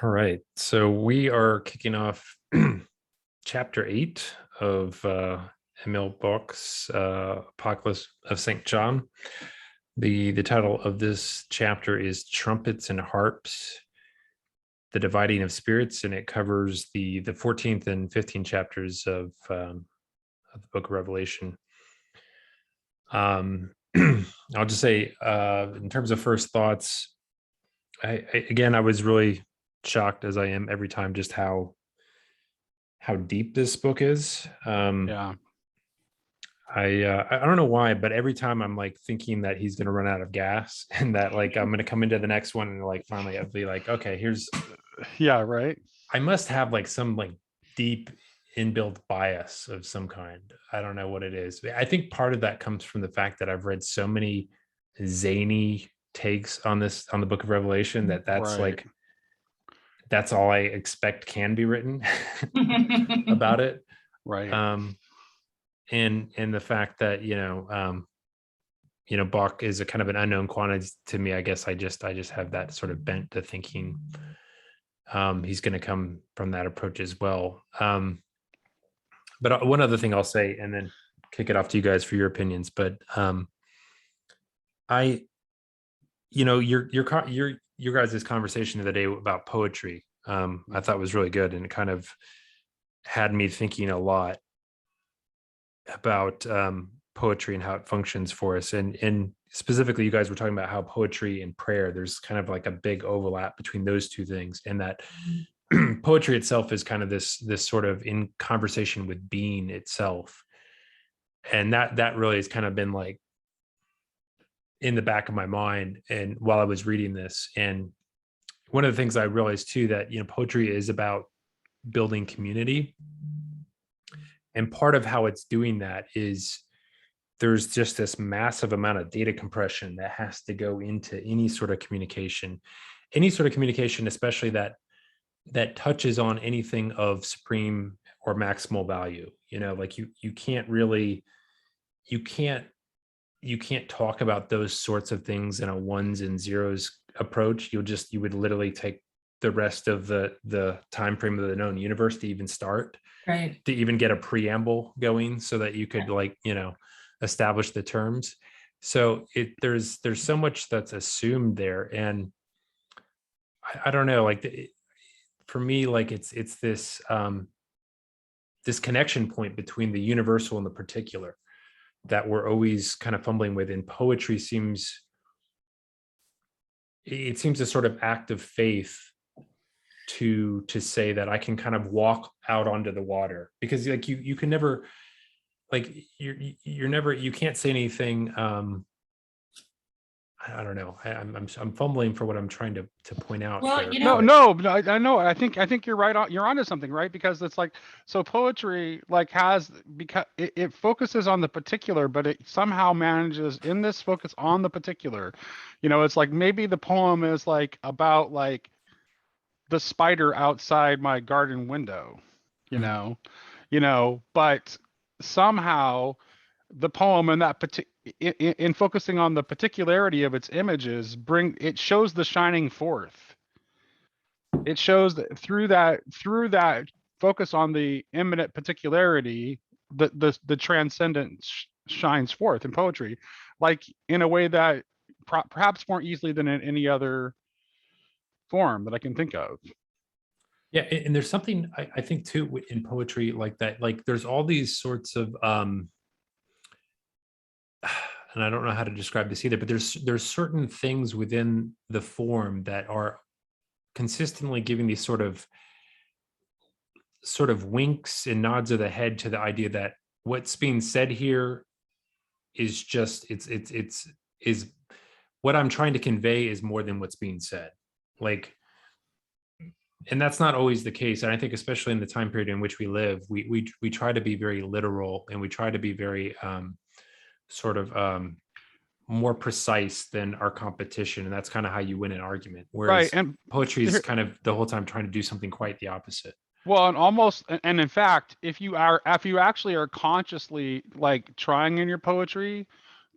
All right. So we are kicking off chapter 8 of Emil Bock's Apocalypse of St. John. The title of this chapter is Trumpets and Harps, the Dividing of Spirits, and it covers the 14th and 15th chapters of the book of Revelation. I'll just say, in terms of first thoughts, I was really shocked, as I am every time, just how deep this book is. Yeah. I don't know why, but every time I'm like thinking that he's going to run out of gas and that like I'm going to come into the next one and like finally I'll be like, okay, Yeah, right. I must have like some like deep inbuilt bias of some kind. I don't know what it is. I think part of that comes from the fact that I've read so many zany takes on the book of Revelation that's Right. like that's all I expect can be written about it. Right. Um, and the fact that Bach is a kind of an unknown quantity to me. I guess I just have that sort of bent to thinking he's going to come from that approach as well. But one other thing I'll say, and then kick it off to you guys for your opinions. But I, your guys' conversation the other day about poetry, I thought was really good, and it kind of had me thinking a lot about poetry and how it functions for us. And specifically, you guys were talking about how poetry and prayer, there's kind of like a big overlap between those two things, and that poetry itself is kind of this sort of in conversation with being itself. And that really has kind of been like in the back of my mind and while I was reading this. And one of the things I realized too, that poetry is about building community, and part of how it's doing that is there's just this massive amount of data compression that has to go into any sort of communication, especially that touches on anything of supreme or maximal value. Like you can't really, you can't talk about those sorts of things in a ones and zeros approach. You would literally take the rest of the time frame of the known universe to even start, right, to even get a preamble going so that you could establish the terms. So there's so much that's assumed there. And I don't know, like for me, like it's this this connection point between the universal and the particular that we're always kind of fumbling with. And poetry seems a sort of act of faith to say that I can kind of walk out onto the water, because like you can never, like you're never, you can't say anything. I don't know. I'm fumbling for what I'm trying to point out. Well, here. No, I know. I think you're right on. You're onto something, right? Because it's like, so poetry like has, because it focuses on the particular, but it somehow manages in this focus on the particular. It's like maybe the poem is like about like the spider outside my garden window, you know, but somehow the poem and that in focusing on the particularity of its images it shows the shining forth. It shows that through that focus on the imminent particularity, the transcendent shines forth in poetry, like in a way that perhaps more easily than in any other form that I can think of. Yeah, and there's something I think too in poetry like that. Like there's all these sorts of and I don't know how to describe this either, but there's certain things within the form that are consistently giving these sort of winks and nods of the head to the idea that what's being said here is just is what I'm trying to convey is more than what's being said. Like, and that's not always the case. And I think especially in the time period in which we live, we try to be very literal, and we try to be very sort of more precise than our competition, and that's kind of how you win an argument. Whereas Right, and poetry is kind of the whole time trying to do something quite the opposite. well, and in fact, if you actually are consciously like trying in your poetry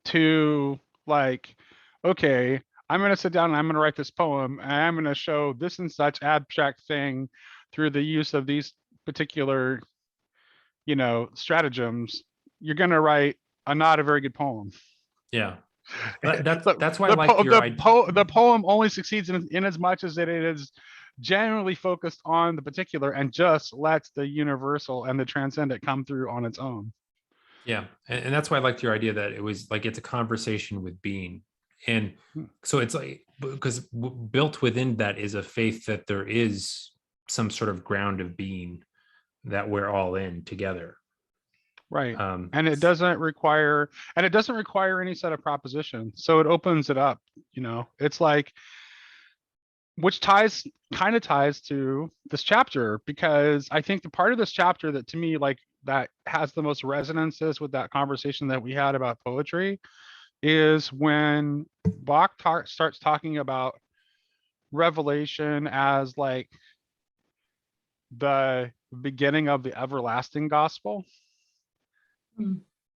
to like, okay, I'm going to sit down and I'm going to write this poem, and I'm going to show this and such abstract thing through the use of these particular, stratagems, you're going to write not a very good poem. Yeah. That's the, that's why I the, liked po- your the, idea. po- the poem only succeeds in as much as it is generally focused on the particular and just lets the universal and the transcendent come through on its own. Yeah. And that's why I liked your idea that it was like it's a conversation with being. And so it's like, because built within that is a faith that there is some sort of ground of being that we're all in together. Right. And it doesn't require any set of propositions. So it opens it up, it's like, which kind of ties to this chapter, because I think the part of this chapter that to me, like, that has the most resonances with that conversation that we had about poetry is when Bach starts talking about Revelation as like the beginning of the everlasting gospel.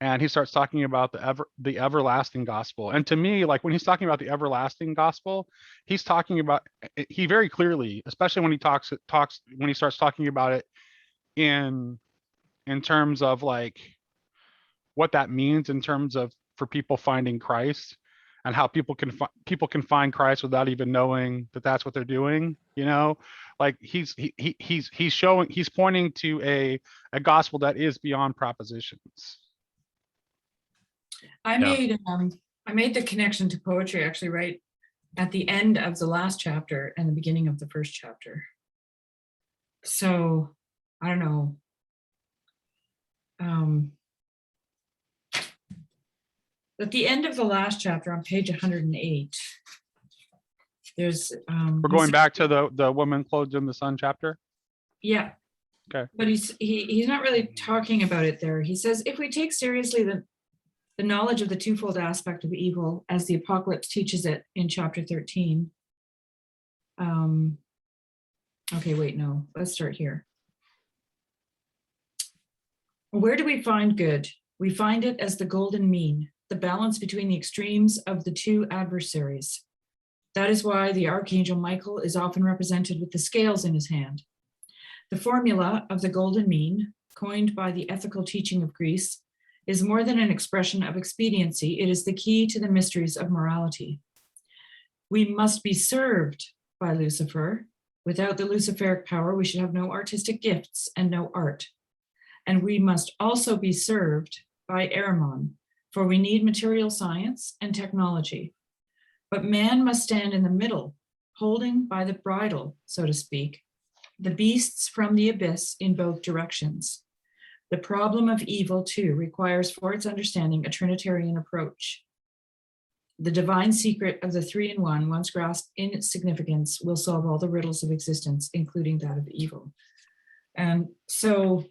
And he starts talking about the everlasting gospel. And to me, like, when he's talking about the everlasting gospel, he's talking about, he very clearly, especially when he when he starts talking about it in terms of like what that means in terms of for people finding Christ, and how people can find Christ without even knowing that that's what they're doing. Like he's pointing to a gospel that is beyond propositions. I made the connection to poetry actually right at the end of the last chapter and the beginning of the first chapter. So I don't know. At the end of the last chapter on page 108, there's we're going back to the woman clothed in the sun chapter. Yeah. Okay. But he's not really talking about it there. He says, if we take seriously the knowledge of the twofold aspect of evil as the apocalypse teaches it in chapter 13. Okay, wait, no, let's start here. Where do we find good? We find it as the golden mean, the balance between the extremes of the two adversaries. That is why the archangel Michael is often represented with the scales in his hand. The formula of the golden mean, coined by the ethical teaching of Greece, is more than an expression of expediency. It is the key to the mysteries of morality. We must be served by Lucifer. Without the Luciferic power, we should have no artistic gifts and no art. And we must also be served by Ahriman, for we need material science and technology. But man must stand in the middle, holding by the bridle, so to speak, the beasts from the abyss in both directions. The problem of evil, too, requires for its understanding a Trinitarian approach. The divine secret of the three-in-one, once grasped in its significance, will solve all the riddles of existence, including that of evil. And so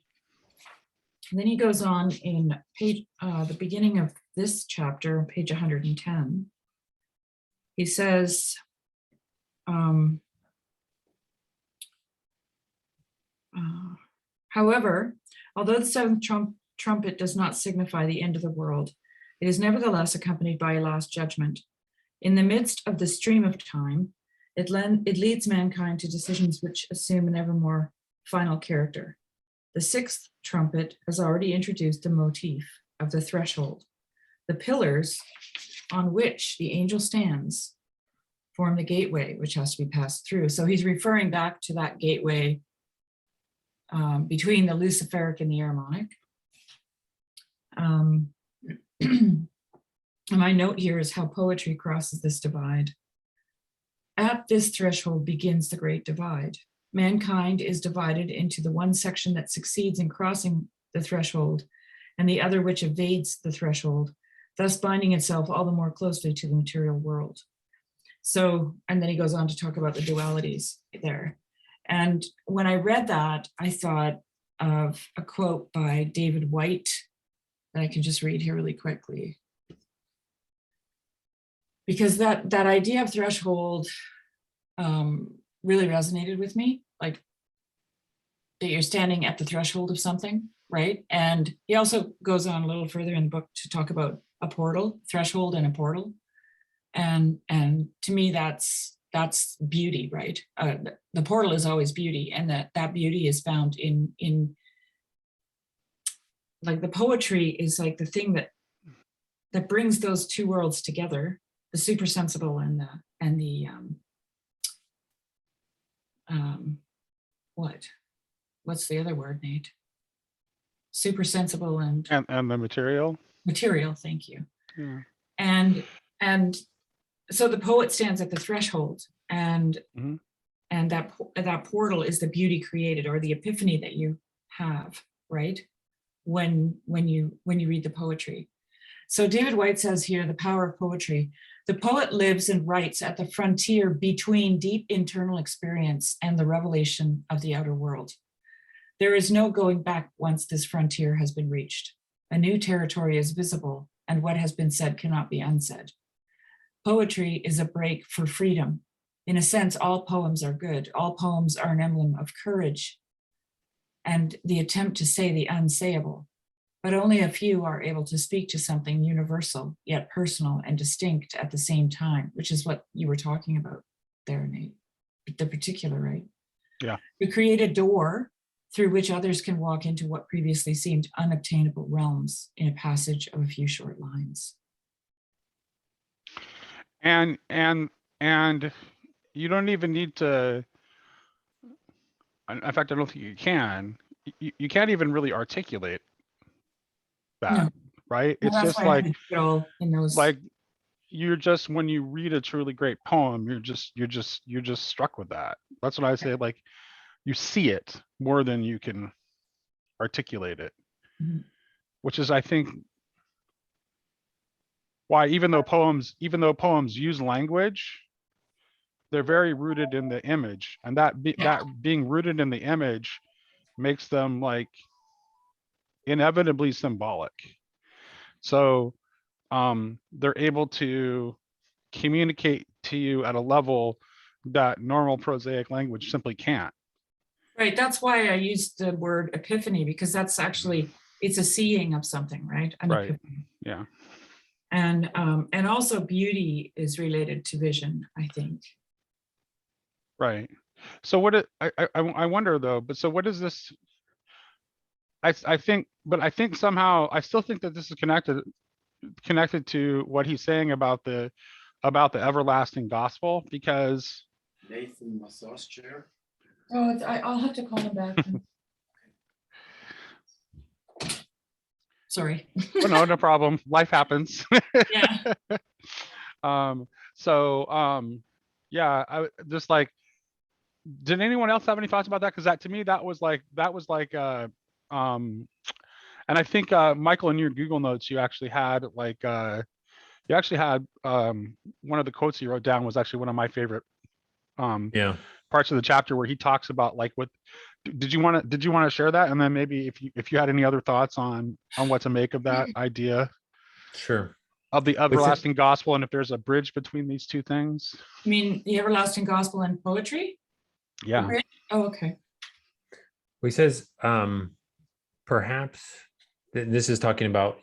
then he goes on in the beginning of this chapter, page 110. He says, however, although the seventh trumpet does not signify the end of the world, it is nevertheless accompanied by a last judgment. In the midst of the stream of time, it leads mankind to decisions which assume an ever more final character. The sixth trumpet has already introduced the motif of the threshold. The pillars on which the angel stands form the gateway, which has to be passed through. So he's referring back to that gateway between the Luciferic and the Ahrimanic. My note here is how poetry crosses this divide. At this threshold begins the great divide. Mankind is divided into the one section that succeeds in crossing the threshold and the other which evades the threshold, thus binding itself all the more closely to the material world. So, and then he goes on to talk about the dualities there. And when I read that, I thought of a quote by David White that I can just read here really quickly. Because that idea of threshold really resonated with me, like that you're standing at the threshold of something, right? And he also goes on a little further in the book to talk about a portal, threshold and a portal. And to me, that's beauty, right? The portal is always beauty, and that beauty is found in like the poetry is like the thing that brings those two worlds together, the super sensible and the what's the other word, Nate? Super sensible and the material. Thank you. Yeah. And so the poet stands at the threshold, and Mhm. and that portal is the beauty created, or the epiphany that you have, right? When you read the poetry. So David White says here, the power of poetry. The poet lives and writes at the frontier between deep internal experience and the revelation of the outer world. There is no going back once this frontier has been reached. A new territory is visible, and what has been said cannot be unsaid. Poetry is a break for freedom. In a sense, all poems are good. All poems are an emblem of courage and the attempt to say the unsayable. But only a few are able to speak to something universal, yet personal and distinct at the same time, which is what you were talking about there, Nate, the particular, right? Yeah. To create a door through which others can walk into what previously seemed unobtainable realms in a passage of a few short lines. And you don't even need to, in fact, I don't think you can. You can't even really articulate that, No. right? Well, It's that's just why I like, put it all in those. like you're just, when you read a truly great poem, you're just struck with that. That's what I say. Like, you see it more than you can articulate it, Mhm. which is, I think, why even though poems use language, they're very rooted in the image, and that being rooted in the image makes them like inevitably symbolic. So they're able to communicate to you at a level that normal prosaic language simply can't. Right, that's why I used the word epiphany, because that's actually, it's a seeing of something, right? An Right. epiphany. Yeah. And also beauty is related to vision, I think. Right. So what I wonder though, but so what is this? I think somehow I still think that this is connected to what he's saying about the everlasting gospel, because Nathan massage chair. Oh, I'll have to call him back. Sorry. oh no problem, life happens. Yeah. Yeah, I just like, did anyone else have any thoughts about that? Because that, to me, that was like and I think Michael, in your Google notes, you actually had like one of the quotes you wrote down was actually one of my favorite parts of the chapter, where he talks about like what did you want to share that, and then maybe if you had any other thoughts on what to make of that idea. Sure. Of the everlasting gospel, and if there's a bridge between these two things. You mean the everlasting gospel and poetry? Yeah. Oh, okay. He says, perhaps this is talking about,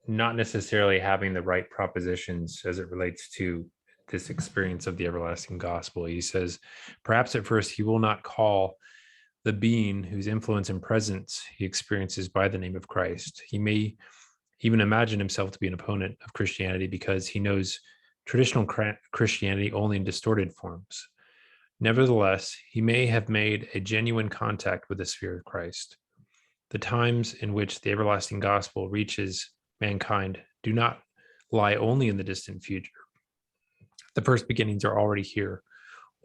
not necessarily having the right propositions as it relates to this experience of the everlasting gospel. He says, perhaps at first he will not call the being whose influence and presence he experiences by the name of Christ. He may even imagine himself to be an opponent of Christianity because he knows traditional Christianity only in distorted forms. Nevertheless, he may have made a genuine contact with the sphere of Christ. The times in which the everlasting gospel reaches mankind do not lie only in the distant future. The first beginnings are already here.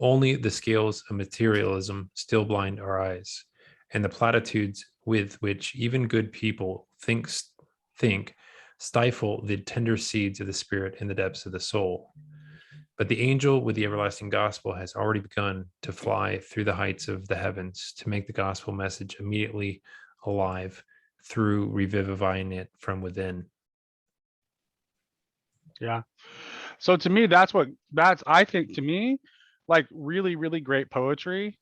Only the scales of materialism still blind our eyes, and the platitudes with which even good people think stifle the tender seeds of the spirit in the depths of the soul. But the angel with the everlasting gospel has already begun to fly through the heights of the heavens to make the gospel message immediately alive through revivifying it from within. Yeah. So to me, I think, to me, like really, really great poetry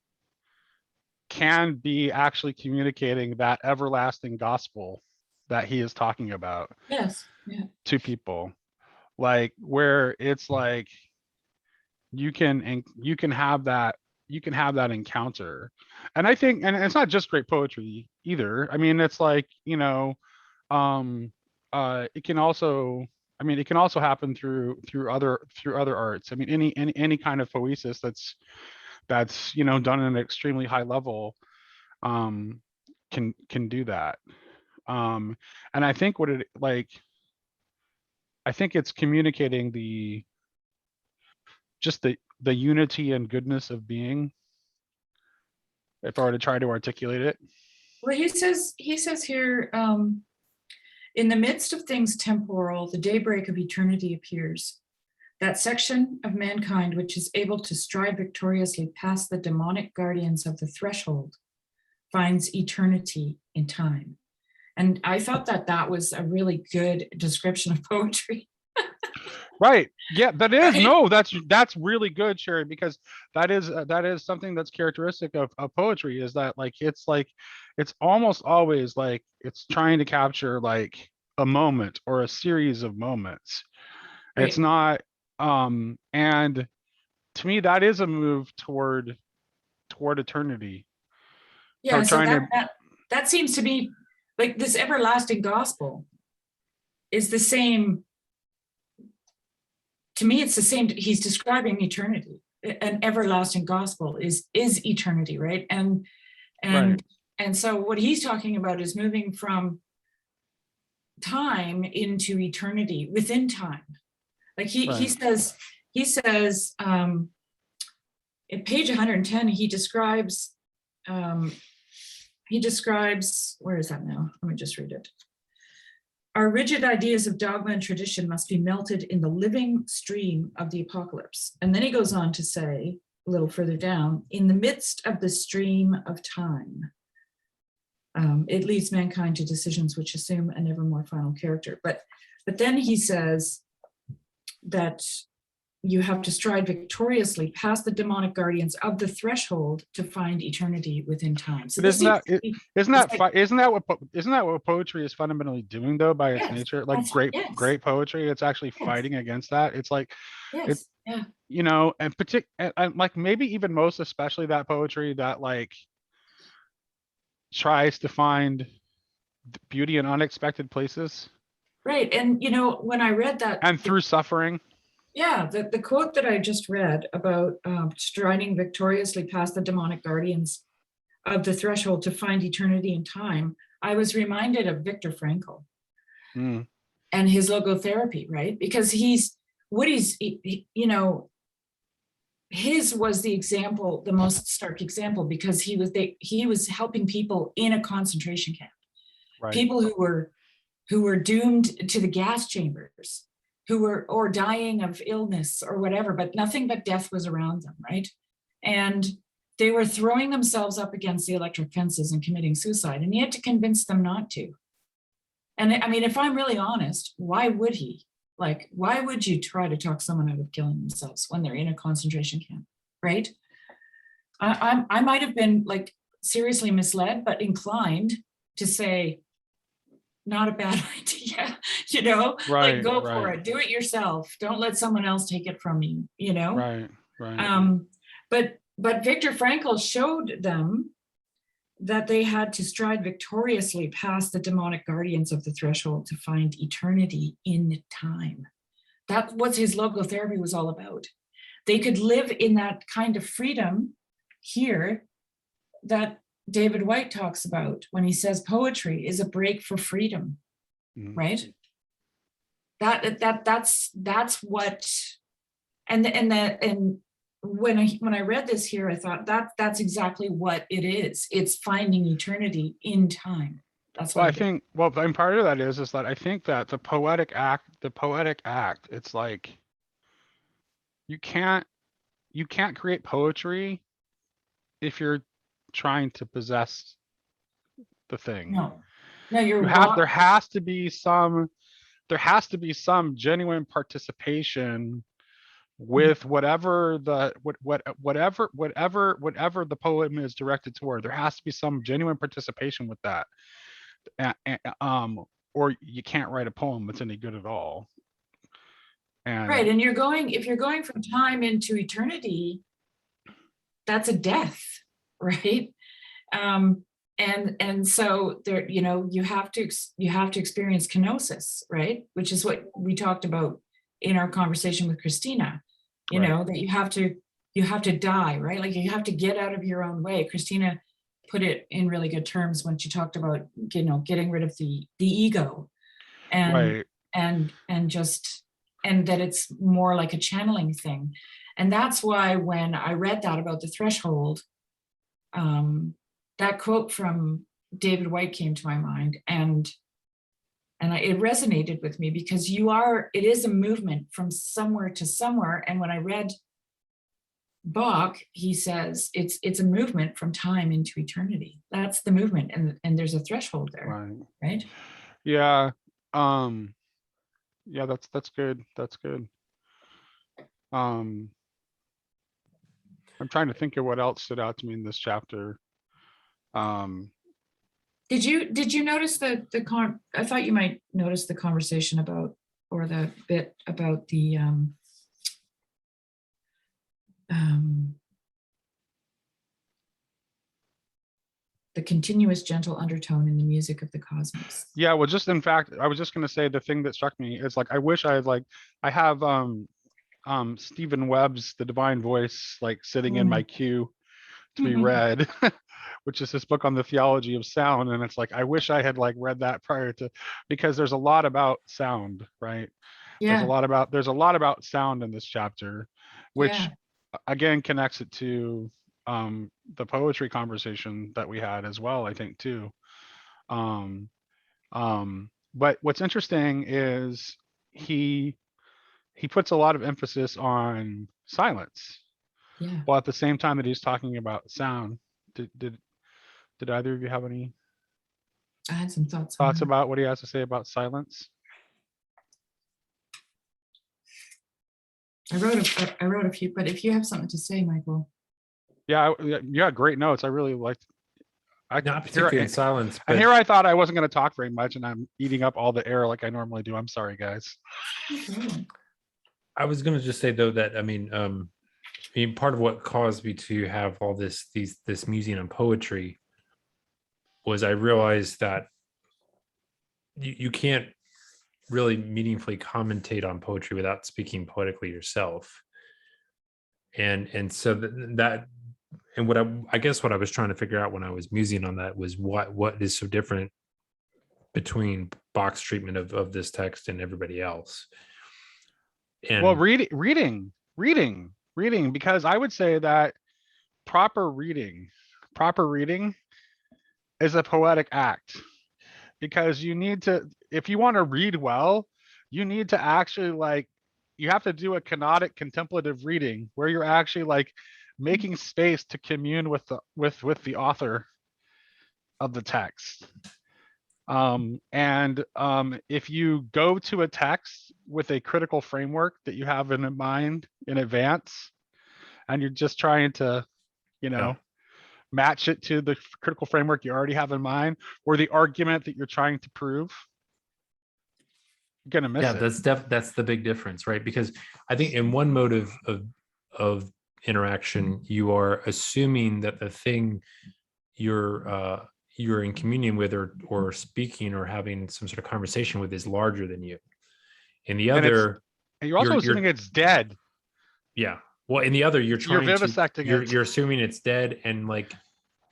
can be actually communicating that everlasting gospel that he is talking about. Yes. Yeah. To people. like where it's like you can have that encounter. And I think, and it's not just great poetry either. I mean, it's like, um it can also, I mean, it can also happen through other arts. I mean, any kind of poesis that's done at an extremely high level um can do that. And I think I think it's communicating just the unity and goodness of being, if I were to try to articulate it. Well, he says here, in the midst of things temporal, the daybreak of eternity appears. That section of mankind which is able to stride victoriously past the demonic guardians of the threshold finds eternity in time. And I thought that was a really good description of poetry. Right. Yeah, that is, Right? no, that's really good, Sherry, because that is something that's characteristic of poetry, is that it's almost always like it's trying to capture like a moment or a series of moments. It's Right. not, and to me that is a move toward eternity. Yeah, Toward so trying to, that seems to be like this everlasting gospel is the same. To me, it's the same. He's describing eternity. An everlasting gospel is eternity, right? And right, so what he's talking about is moving from time into eternity within time. Like he right. says at page 110 he describes where is that now? Let me just read it. Our rigid ideas of dogma and tradition must be melted in the living stream of the apocalypse. And then he goes on to say, a little further down, in the midst of the stream of time, it leads mankind to decisions which assume an ever more final character. But then he says that you have to stride victoriously past the demonic guardians of the threshold to find eternity within time. So But isn't that isn't that what poetry is fundamentally doing, though, by its yes, nature? Like yes, great poetry, it's actually yes, fighting against that. It's like yes, yeah, and like maybe even most especially that poetry that like tries to find beauty in unexpected places right. And when I read that, and through suffering. yeah, the quote that I just read about striding victoriously past the demonic guardians of the threshold to find eternity in time, I was reminded of Viktor Frankl Mm, and his logotherapy, right? Because his was the example, the most stark example, because he was helping people in a concentration camp, right. people who were doomed to the gas chambers, who were or dying of illness or whatever, but nothing but death was around them, right? And they were throwing themselves up against the electric fences and committing suicide, and he had to convince them not to. And I mean, if I'm really honest, why would he? Like, why would you try to talk someone out of killing themselves when they're in a concentration camp, right? I might have been like seriously misled, but inclined to say, not a bad idea, like go for it, do it yourself. Don't let someone else take it from you, Right. But Viktor Frankl showed them that they had to stride victoriously past the demonic guardians of the threshold to find eternity in time. That's what his logotherapy was all about. They could live in that kind of freedom here that David White talks about when he says poetry is a break for freedom, right? That's what, and when I read this here, I thought that's exactly what it is. It's finding eternity in time. That's what I think. Well, and part of that is that I think that the poetic act, it's like you can't create poetry if you're trying to possess the thing. No, you're there has to be some genuine participation with whatever the poem is directed toward. There has to be some genuine participation with that, or you can't write a poem that's any good at all. And Right. And if you're going from time into eternity, that's a death, right? And so there, you have to experience kenosis, right? Which is what we talked about in our conversation with Christina, Right. that you have to die, right? Like you have to get out of your own way. Christina put it in really good terms when she talked about, getting rid of the ego and, Right. and that it's more like a channeling thing. And that's why when I read that about the threshold, that quote from David White came to my mind, and it resonated with me, because it is a movement from somewhere to somewhere. And when I read Bach, he says it's a movement from time into eternity. That's the movement, and there's a threshold there, right? Yeah. Yeah, that's good. That's good. I'm trying to think of what else stood out to me in this chapter. Did you notice I thought you might notice the conversation about, or the bit about the continuous gentle undertone in the music of the cosmos. Yeah, well, just in fact, I was just going to say the thing that struck me is like, I wish I had I have Stephen Webb's The Divine Voice sitting in my queue to be read, which is this book on the theology of sound. And it's I wish I had read that prior to, because there's a lot about sound, right? Yeah. There's a lot about sound in this chapter, which again connects it to the poetry conversation that we had as well, I think too. But what's interesting is he puts a lot of emphasis on silence. Yeah. While at the same time that he's talking about sound. Did either of you have any I had some thoughts about what he has to say about silence? I wrote a few, but if you have something to say, Michael. Yeah, you had great notes. I really liked. Not particularly in silence, but and here I thought I wasn't going to talk very much, and I'm eating up all the air like I normally do. I'm sorry, guys. I was going to just say though that I mean, part of what caused me to have all this musing on poetry was I realized that you can't really meaningfully commentate on poetry without speaking poetically yourself. And so that and what I guess what I was trying to figure out when I was musing on that was what is so different between Bach's treatment of this text and everybody else. And well, reading, because I would say that proper reading is a poetic act, because you need to, if you want to read well, you need to actually you have to do a canonic contemplative reading where you're actually making space to commune with the author of the text. If you go to a text with a critical framework that you have in mind in advance, and you're just trying to, match it to the critical framework you already have in mind, or the argument that you're trying to prove, you're gonna miss it. That's the big difference, right? Because I think in one mode of interaction, you are assuming that the thing you're in communion with or speaking or having some sort of conversation with is larger than you. In the other, and you're also assuming it's dead. Yeah. Well, in the other, you're vivisecting it. You're assuming it's dead, and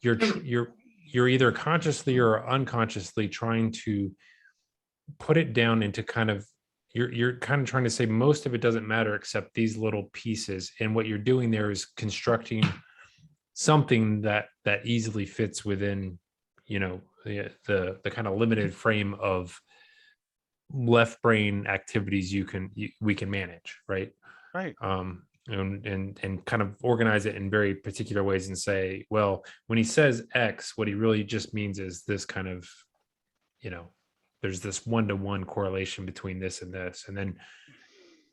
you're either consciously or unconsciously trying to put it down into kind of you're kind of trying to say most of it doesn't matter except these little pieces, and what you're doing there is constructing something that easily fits within the kind of limited frame of left brain activities we can manage, right? And kind of organize it in very particular ways and say, well, when he says X, what he really just means is this kind of, there's this one-to-one correlation between this and this. And then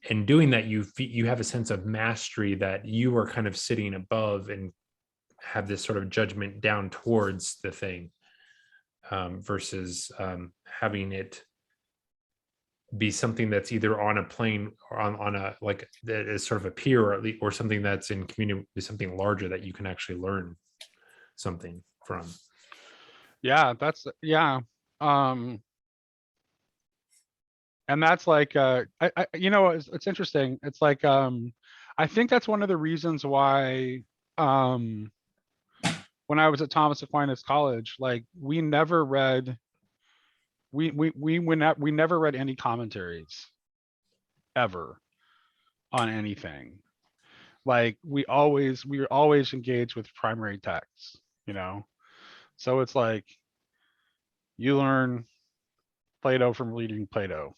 in doing that, you have a sense of mastery that you are kind of sitting above and have this sort of judgment down towards the thing, versus having it be something that's either on a plane or on a like that is sort of a peer, or at least, or something that's in community with something larger that you can actually learn something from. Yeah, that's and that's like it's interesting. It's like I think that's one of the reasons why when I was at Thomas Aquinas College, like we never read we never read any commentaries ever on anything. Like we were always engaged with primary texts, you know. So it's like you learn Plato from reading Plato.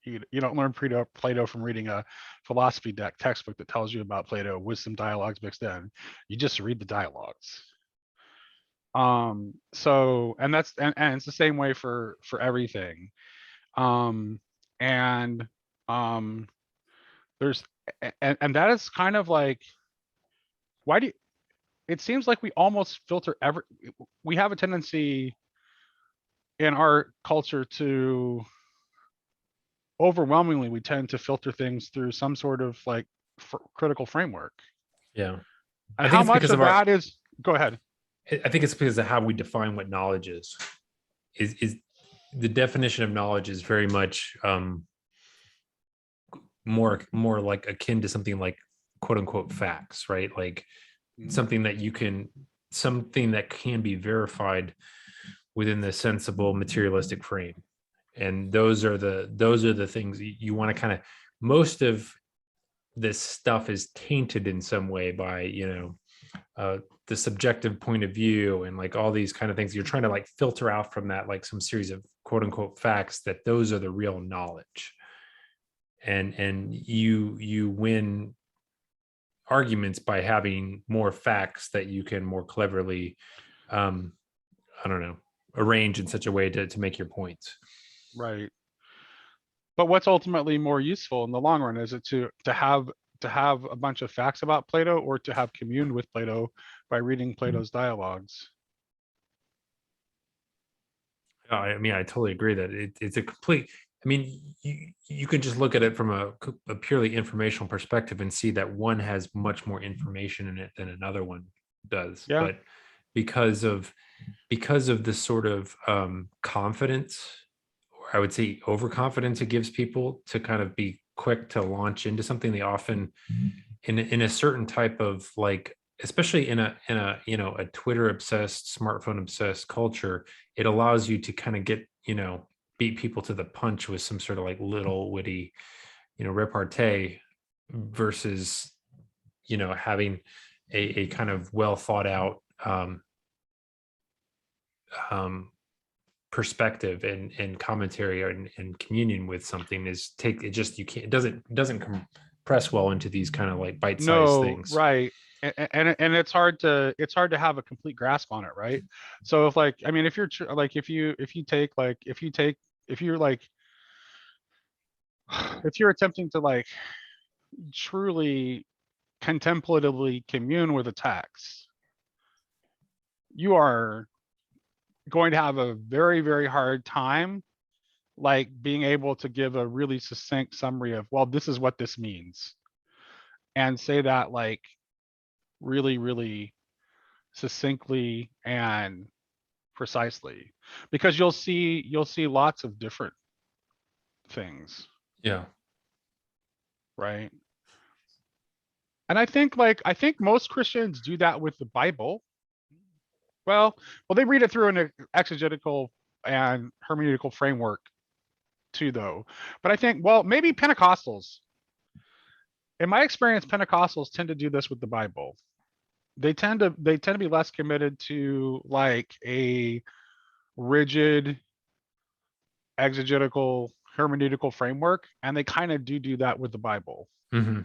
You don't learn Plato from reading a philosophy textbook that tells you about Plato with some dialogues mixed in. You just read the dialogues. So and that's and it's the same way for everything. And there's and that is kind of like, why do you, it seems like we almost filter we have a tendency in our culture to overwhelmingly we tend to filter things through some sort of like critical framework. Yeah. And how much of that is, go ahead. I think it's because of how we define what knowledge is the definition of knowledge is very much more like akin to something like quote unquote facts, right? Like something that can be verified within the sensible materialistic frame. And those are the things you want to kind of, most of this stuff is tainted in some way by, the subjective point of view and like all these kind of things. You're trying to like filter out from that, like some series of quote unquote facts, that those are the real knowledge. And you win arguments by having more facts that you can more cleverly, arrange in such a way to make your points. Right. But what's ultimately more useful in the long run? Is it to have a bunch of facts about Plato, or to have communed with Plato by reading Plato's dialogues? I mean, I totally agree that it's a complete, I mean, you can just look at it from a purely informational perspective and see that one has much more information in it than another one does. Yeah. But because of this sort of confidence, or I would say overconfidence, it gives people to kind of be quick to launch into something, they often in a certain type of like, especially in a a Twitter obsessed, smartphone obsessed culture, it allows you to kind of get, beat people to the punch with some sort of like little witty, repartee, versus, having a kind of well thought out perspective and commentary and communion with something it doesn't compress well into these kind of like bite-sized things. Right. And it's hard to have a complete grasp on it, right? So if like, I mean, if you're like, if you're attempting to like truly contemplatively commune with a text, you are going to have a very, very hard time like being able to give a really succinct summary of, well, this is what this means, and say that like really, really succinctly and precisely, because you'll see lots of different things. Yeah. Right. And I think most Christians do that with the Bible. Well, they read it through an exegetical and hermeneutical framework too, though. But I think, well, maybe Pentecostals. In my experience, Pentecostals tend to do this with the Bible. They tend to be less committed to like a rigid exegetical hermeneutical framework, and they kind of do that with the Bible. Mm-hmm.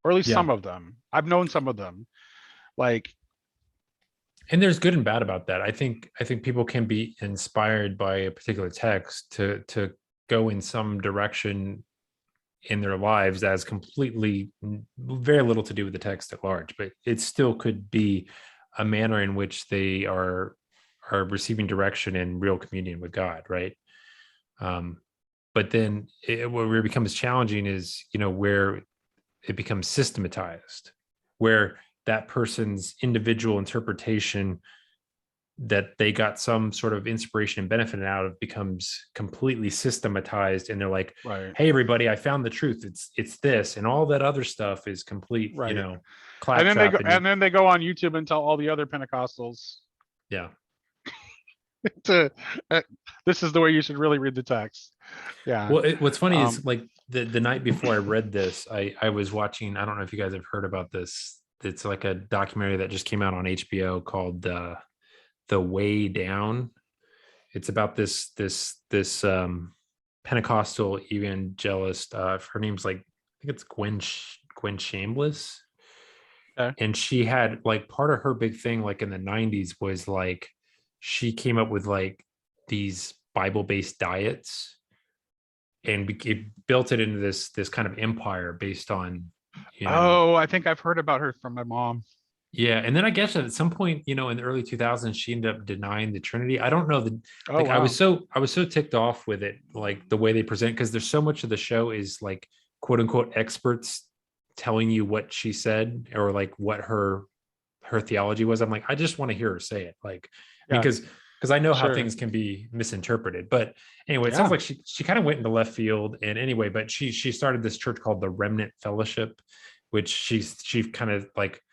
Or at least some of them. I've known some of them. Like, and there's good and bad about that. I think people can be inspired by a particular text to go in some direction in their lives that has completely very little to do with the text at large, but it still could be a manner in which they are receiving direction in real communion with God, right? But but then where it becomes challenging is, where it becomes systematized, where that person's individual interpretation that they got some sort of inspiration and benefit out of becomes completely systematized, and they're like, Right. hey everybody, I found the truth, it's this, and all that other stuff is complete, Right. claptrap. And then they go on YouTube and tell all the other Pentecostals Yeah. to this is the way you should really read the text. Yeah. Well, what's funny is, like, the night before I read this, I was watching, I don't know if you guys have heard about this. It's like a documentary that just came out on HBO called The Way Down. It's about this Pentecostal evangelist. Her name's, like, I think it's Gwen Shambliss. Okay. And she had, like, part of her big thing, like in the 90s, was like she came up with like these Bible-based diets, and it built it into this kind of empire based on, Oh, I think I've heard about her from my mom. yeah. And then I guess at some point, in the early 2000s, she ended up denying the Trinity. I don't know Oh, wow. I was so ticked off with it, like the way they present, because there's so much of the show is like quote unquote experts telling you what she said, or like what her theology was. I'm like, I just want to hear her say it, like, Yeah. because I know how Sure. things can be misinterpreted. But anyway, it sounds Yeah. like she kind of went into left field. And anyway, but she started this church called the Remnant Fellowship, which she kind of like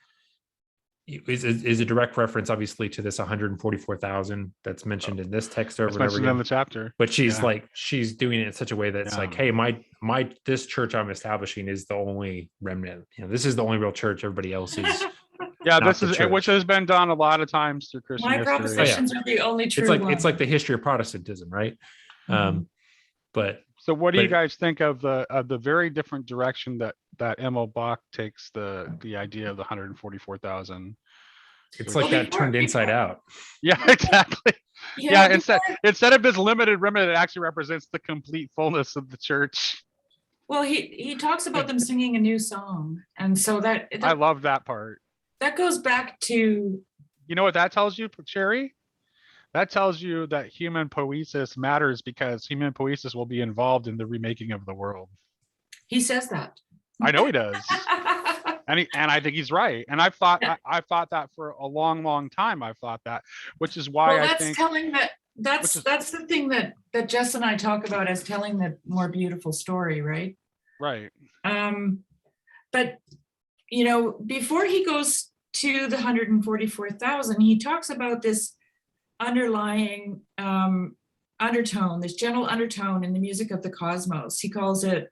is a direct reference, obviously, to this 144,000 that's mentioned in this text over It's and over mentioned in again. the chapter. But she's Yeah. like, she's doing it in such a way that's Yeah. like, hey, my this church I'm establishing is the only remnant. This is the only real church. Everybody else is Yeah, not this the is church. which has been done a lot of times through Christian My history. propositions are the only true it's like one. the history of Protestantism, right? Mhm. But So what do you but- guys think of the very different direction that Emil Bach takes the idea of the 144,000? it's Well, like that before- turned inside out. Yeah, exactly. Yeah, Instead of this limited remnant, it actually represents the complete fullness of the church. well, he talks about them singing a new song, and so I that love that part. goes back to, You know what that tells you, Sherry? That tells you that human poiesis matters, because human poiesis will be involved in the remaking of the world. he says that. I know he does. And I think he's right. And I've thought that for a long, long time. I've thought that, which is why Well, I that's think telling that that's which is- that's the thing that Jess and I talk about as telling the more beautiful story, right? right. But before he goes to the 144,000, he talks about this underlying undertone, this gentle undertone in the music of the cosmos. He calls it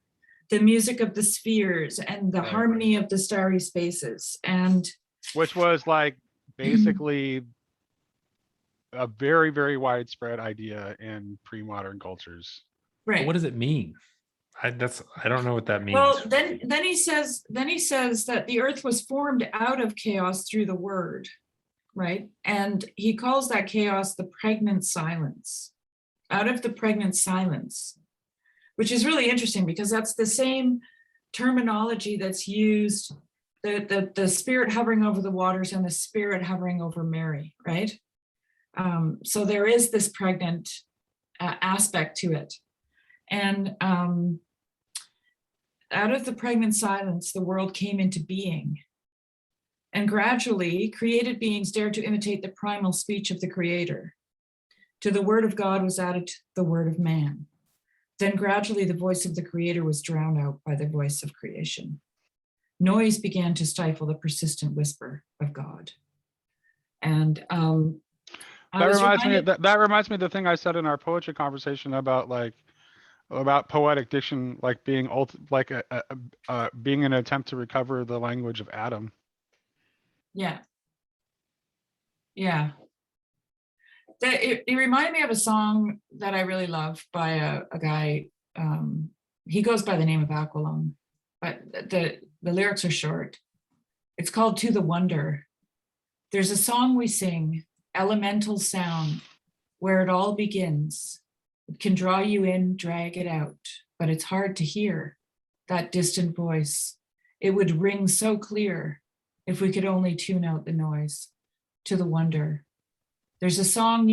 the music of the spheres and the Right. harmony of the starry spaces. And Which was like basically a very, very widespread idea in pre-modern cultures. right. What does it mean? I don't know what that means. Well, then he says that the earth was formed out of chaos through the word, right? And he calls that chaos the pregnant silence, out of the pregnant silence, which is really interesting because that's the same terminology that's used, the spirit hovering over the waters and the spirit hovering over Mary, right? So there is this pregnant aspect to it. And out of the pregnant silence, the world came into being. And gradually, created beings dared to imitate the primal speech of the Creator. To the word of God was added the word of man. Then gradually, the voice of the Creator was drowned out by the voice of creation. Noise began to stifle the persistent whisper of God. And That reminds me of the thing I said in our poetry conversation about poetic diction, like being being an attempt to recover the language of Adam. Yeah. It reminded me of a song that I really love by a guy. He goes by the name of Aqualung, but the lyrics are short. It's called To the Wonder. There's a song we sing, elemental sound, where it all begins. It can draw you in, drag it out, but it's hard to hear that distant voice. It would ring so clear if we could only tune out the noise. To the wonder. There's a song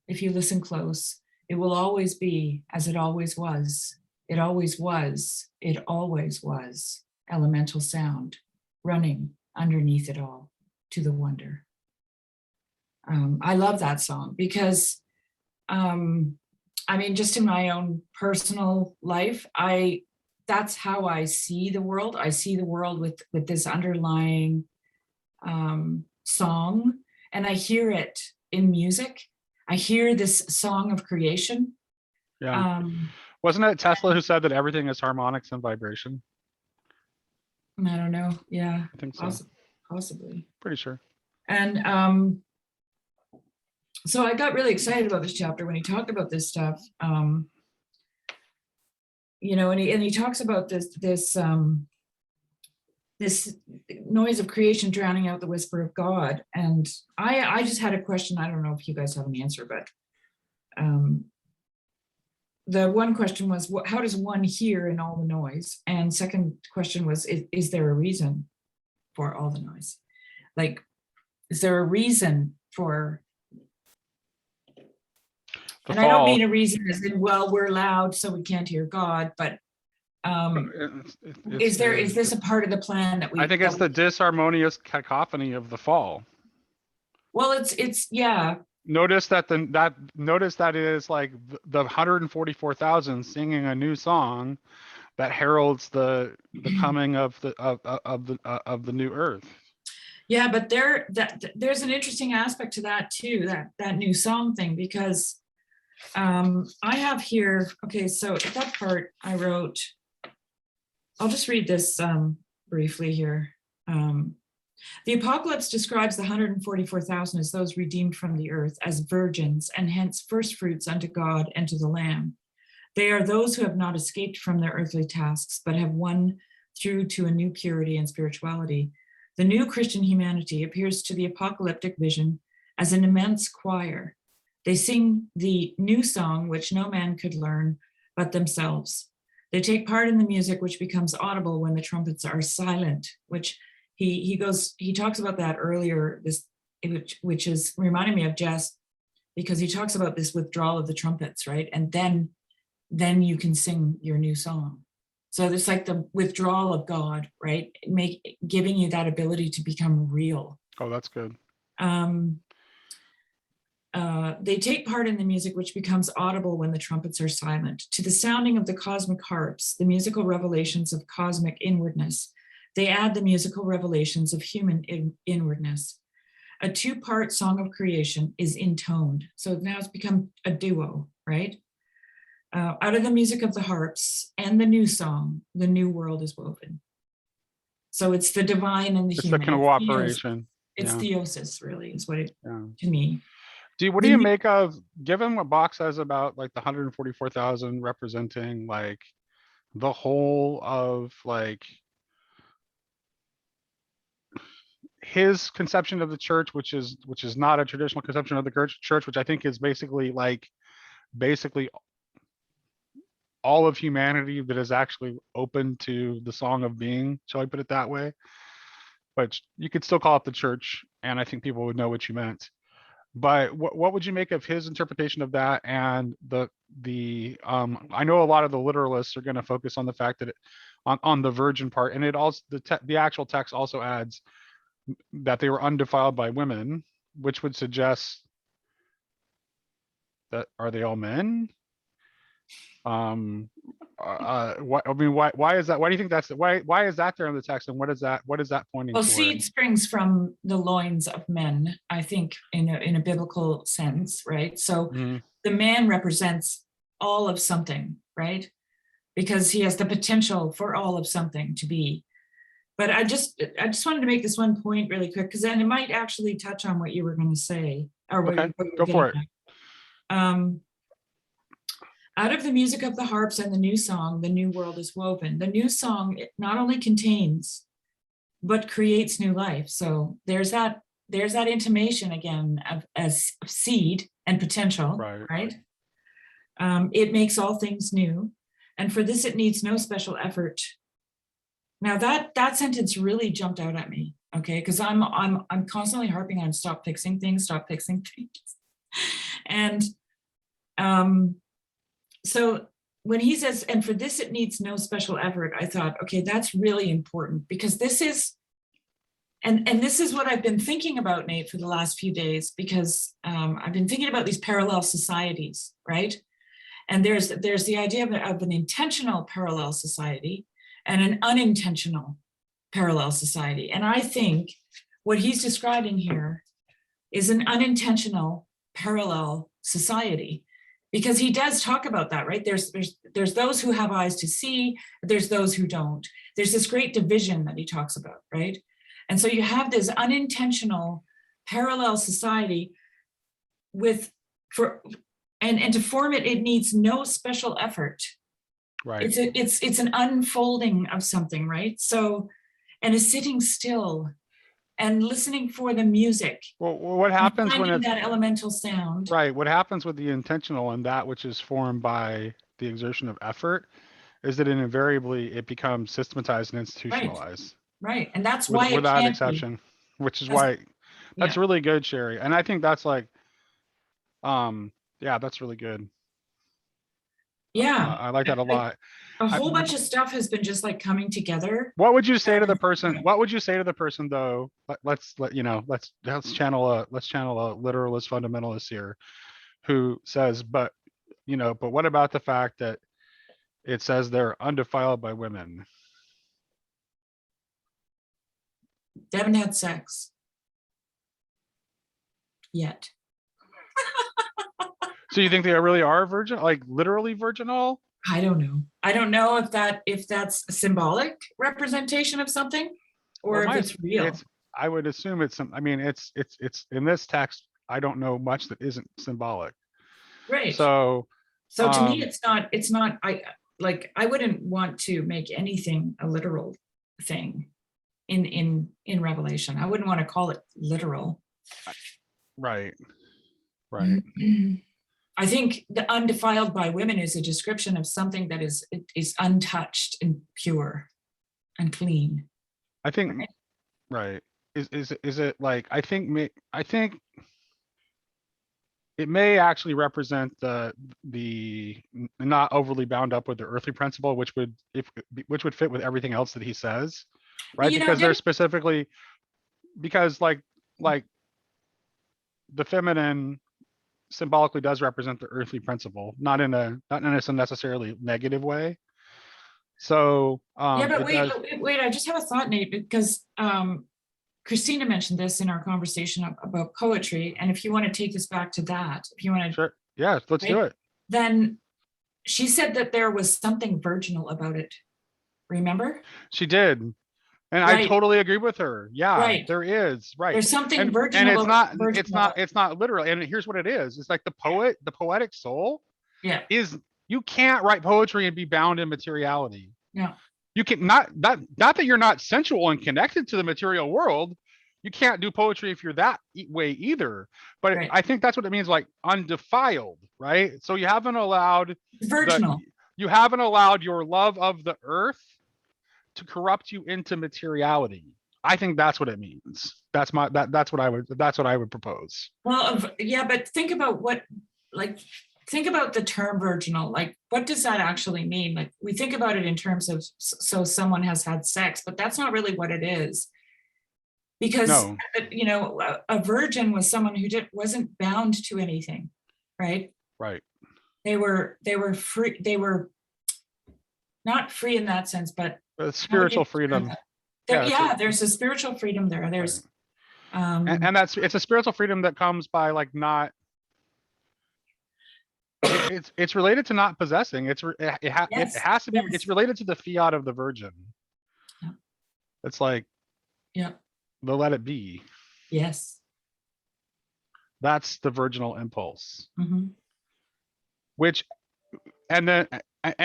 if you listen close, It will always be as it always was. It always was. It always was. Elemental sound running underneath it all to the wonder. I love that song because, I mean, just in my own personal life, that's how I see the world. I see the world with this underlying song, and I hear it in music. I hear this song of creation. Yeah. Wasn't it Tesla who said that everything is harmonics and vibration? I don't know. Yeah, I think so. possibly. Pretty sure. And so I got really excited about this chapter when he talked about this stuff. You know, and he talks about this noise of creation drowning out the whisper of God. And I just had a question. I don't know if you guys have an answer, but the one question was, how does one hear in all the noise? And second question was, is there a reason for all the noise? Like, is there a reason for, and I don't mean a reason as in, well, we're loud so we can't hear God, but is this a part of the plan that we? I think it's the disharmonious cacophony of the fall. Well, it's yeah. Notice that it is like the 144,000 singing a new song that heralds the coming of the new earth. Yeah, but there's an interesting aspect to that too, that new song thing, because I have here, okay, so at that part I wrote, I'll just read this briefly here. The apocalypse describes the 144,000 as those redeemed from the earth, as virgins, and hence first fruits unto God and to the Lamb. They are those who have not escaped from their earthly tasks, but have won through to a new purity and spirituality. The new Christian humanity appears to the apocalyptic vision as an immense choir. They sing the new song which no man could learn but themselves. They take part in the music which becomes audible when the trumpets are silent, which he talks about that earlier, which is reminding me of Jess, because he talks about this withdrawal of the trumpets, right? And then you can sing your new song. So it's like the withdrawal of God, right? Giving you that ability to become real. Oh, that's good. They take part in the music which becomes audible when the trumpets are silent. To the sounding of the cosmic harps, the musical revelations of cosmic inwardness, they add the musical revelations of human inwardness. A two-part song of creation is intoned. So now it's become a duo, right? Out of the music of the harps and the new song, the new world is woven. So it's the divine and the human. It's the cooperation. It's theosis, really, is what it, to me. What do you make of, given what Bach says about like the 144,000 representing like the whole of like his conception of the church, which is not a traditional conception of the church, which I think is basically all of humanity that is actually open to the song of being, shall I put it that way? But you could still call it the church, and I think people would know what you meant. But what would you make of his interpretation of that? And I know a lot of the literalists are going to focus on the fact that on the virgin part, and it also the actual text also adds that they were undefiled by women, which would suggest that, are they all men? Why is that? Why do you think that's why is that there in the text, and what is that pointing well, toward? seed springs from the loins of men, I think, in a biblical sense, right? So the man represents all of something, right? Because he has the potential for all of something to be. But I just wanted to make this one point really quick, because then it might actually touch on what you were going to say, or what you were go for it. Out of the music of the harps and the new song, the new world is woven. The new song, it not only contains, but creates new life. So there's that intimation again of as seed and potential, right? It makes all things new. And for this, it needs no special effort. Now that sentence really jumped out at me, okay? Because I'm constantly harping on stop fixing things. And So when he says, and for this, it needs no special effort, I thought, okay, that's really important, because this is, and this is what I've been thinking about, Nate, for the last few days, because I've been thinking about these parallel societies, right? And there's the idea of an intentional parallel society and an unintentional parallel society. And I think what he's describing here is an unintentional parallel society, because he does talk about that, right? There's those who have eyes to see, there's those who don't. There's this great division that he talks about, right? And so you have this unintentional parallel society and to form it, it needs no special effort. Right. It's an unfolding of something, right? So, and is sitting still and listening for the music. Well, what happens when it's that elemental sound? right? What happens with the intentional and that which is formed by the exertion of effort is that invariably it becomes systematized and institutionalized. Right, and that's why it without can't exception, which is That's- why that's really good, Sherry. And I think that's like, yeah, that's really good. be. Yeah, I like that a lot. a whole bunch of stuff has been just like coming together. What would you say to the person? What would you say to the person though? Let's channel a literalist fundamentalist here, who says, but what about the fact that it says they're undefiled by women? They haven't had sex yet. So you think they really are virgin, like literally virginal? I don't know. I don't know if that's a symbolic representation of something, or Well, if it's real. I would assume it's some. I mean, it's in this text. I don't know much that isn't symbolic. Right. So to me, it's not. I wouldn't want to make anything a literal thing in Revelation. I wouldn't want to call it literal. right. I think the undefiled by women is a description of something that is untouched and pure and clean. I think right. Is it like I think it may actually represent the not overly bound up with the earthly principle, which would fit with everything else that he says, right? Because they're specifically like the feminine symbolically does represent the earthly principle, not in a necessarily negative way. So yeah, but wait, I just have a thought, Nate, because Christina mentioned this in our conversation about poetry, and if you want to take this back to that, if you want to, sure, yeah, let's do it. Then she said that there was something virginal about it. Remember? She did. And I totally agree with her. Yeah, there is. Right. There's something virginal. And it's not literal. And here's what it is. It's like the poetic soul. Yeah. You can't write poetry and be bound in materiality. Yeah. You can not that you're not sensual and connected to the material world. You can't do poetry if you're that way either. But I think that's what it means, like undefiled, right? So you haven't allowed virginal. You haven't allowed your love of the earth to corrupt you into materiality. I think that's what it means. That's what I would propose. Well, yeah, but think about the term virginal. Like, what does that actually mean? Like, we think about it in terms of so someone has had sex, but that's not really what it is. Because a virgin was someone who wasn't bound to anything, right? Right. They were free. They were not free in that sense, but spiritual freedom. There's a spiritual freedom there. There's and it's a spiritual freedom that comes by like not it's related to not possessing. It has to be. It's related to the fiat of the virgin. Yeah. It's like the let it be. Yes. That's the virginal impulse. Mm-hmm. And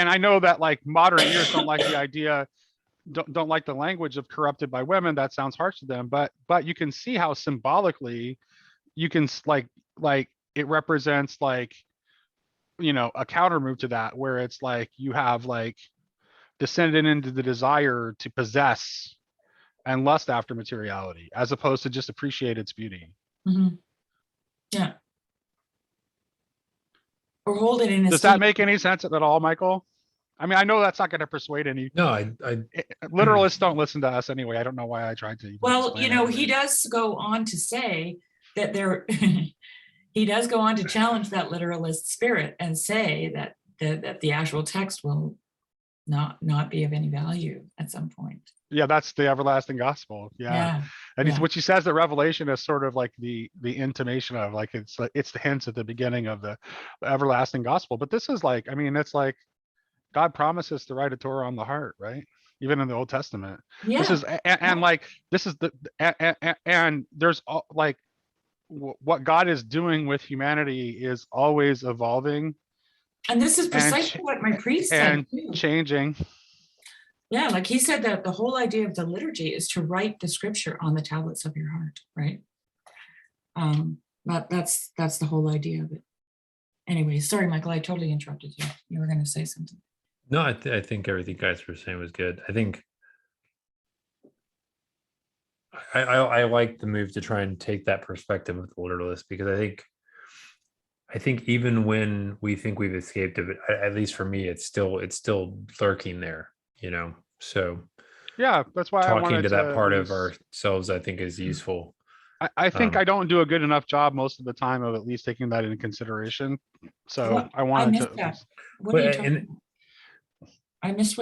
I know that like modern ears don't like the idea, don't like the language of corrupted by women. That sounds harsh to them, but you can see how symbolically you can like it represents like, a counter move to that, where it's like you have like descended into the desire to possess and lust after materiality, as opposed to just appreciate its beauty. Mm-hmm. Yeah. or hold it in Does that esteem. make any sense at all, Michael? I mean, I know that's not going to persuade any No, I literalists. Don't listen to us anyway. I don't know why I tried to. Even Well, explain he it. does go on to say that he does go on to challenge that literalist spirit and say that the actual text will not be of any value at some point. Yeah, that's the everlasting gospel. Yeah. And yeah. which he says that Revelation is sort of like the intimation of, like, it's the hints at the beginning of the everlasting gospel. But this is like, I mean, it's like God promises to write a Torah on the heart, right? Even in the Old Testament. Yeah. This is and like this is the and there's like what God is doing with humanity is always evolving. And this is precisely what my priest said too. Changing. Yeah, like he said that the whole idea of the liturgy is to write the scripture on the tablets of your heart, right? That's the whole idea of it. Anyway, sorry, Michael, I totally interrupted you. You were going to say something. No, I think everything you guys were saying was good. I think I like the move to try and take that perspective with the literalist, because I think even when we think we've escaped of it, at least for me, it's still lurking there, So yeah, that's why talking to that part of ourselves, I think, is useful. I think I don't do a good enough job most of the time of at least taking that into consideration. So Well, I wanted to. That. What are you talking about? I missed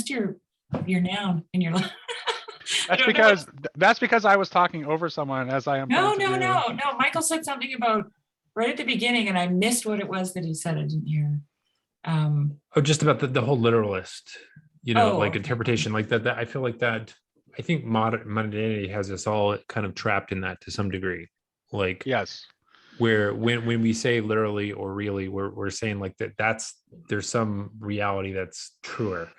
your noun in your life. That's because I was talking over someone, as I am. No. Michael said something about right at the beginning, and I missed what it was that he said. I didn't hear. Just about the whole literalist, like okay. interpretation, like that. I feel like that. I think modernity has us all kind of trapped in that to some degree. Like, yes, where when we say literally or really, we're saying like there's some reality that's truer.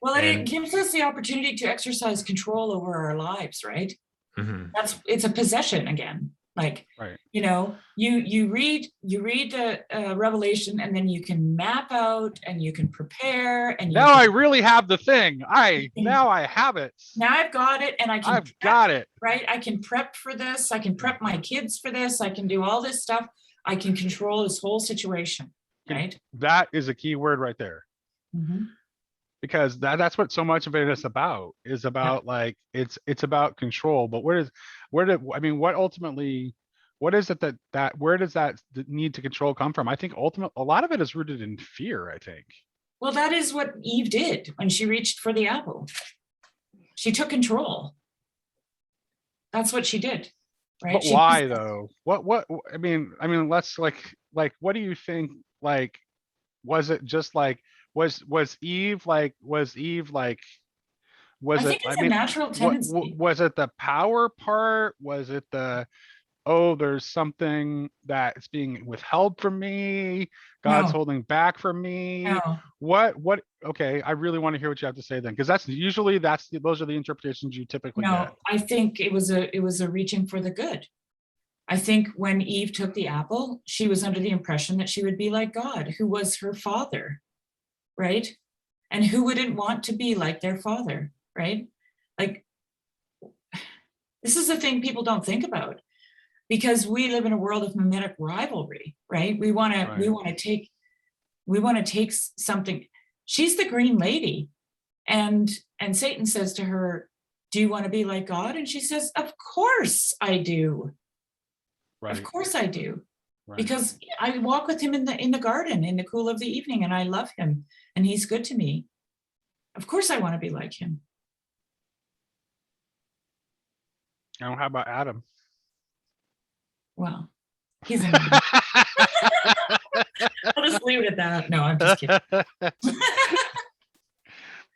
Well, it gives us the opportunity to exercise control over our lives, right? Mm-hmm. It's a possession again. Like, right. You read the Revelation, and then you can map out and you can prepare, and I really have the thing. Now I have it. Now I've got it, and I've got it. Right? I can prep for this. I can prep my kids for this. I can do all this stuff. I can control this whole situation. Right? That is a key word right there. Mm-hmm. Because that's what so much of it is about. Like it's about control. But what is it that where does that need to control come from? I think a lot of it is rooted in fear, I think. Well, that is what Eve did when she reached for the apple. She took control. That's what she did. Right? But why though? What I mean, let's like what do you think? Like, was it just like was Eve like was it's a natural tendency. Was it the power part? Was it the there's something that's being withheld from me, God's holding back from me? No. What okay, I really want to hear what you have to say then, because those are the interpretations you typically get. I think it was a reaching for the good. I think when Eve took the apple, she was under the impression that she would be like God, who was her father, right? And who wouldn't want to be like their father, right? Like, this is the thing people don't think about, because we live in a world of mimetic rivalry, right? We want to take something. She's the green lady, and Satan says to her, "Do you want to be like God?" And she says, "Of course I do. Right. Of course I do." Right. Because I walk with him in the garden in the cool of the evening, and I love him, and he's good to me. Of course I want to be like him. How about Adam? Well, he's in I'll just leave it at that. No, I'm just kidding.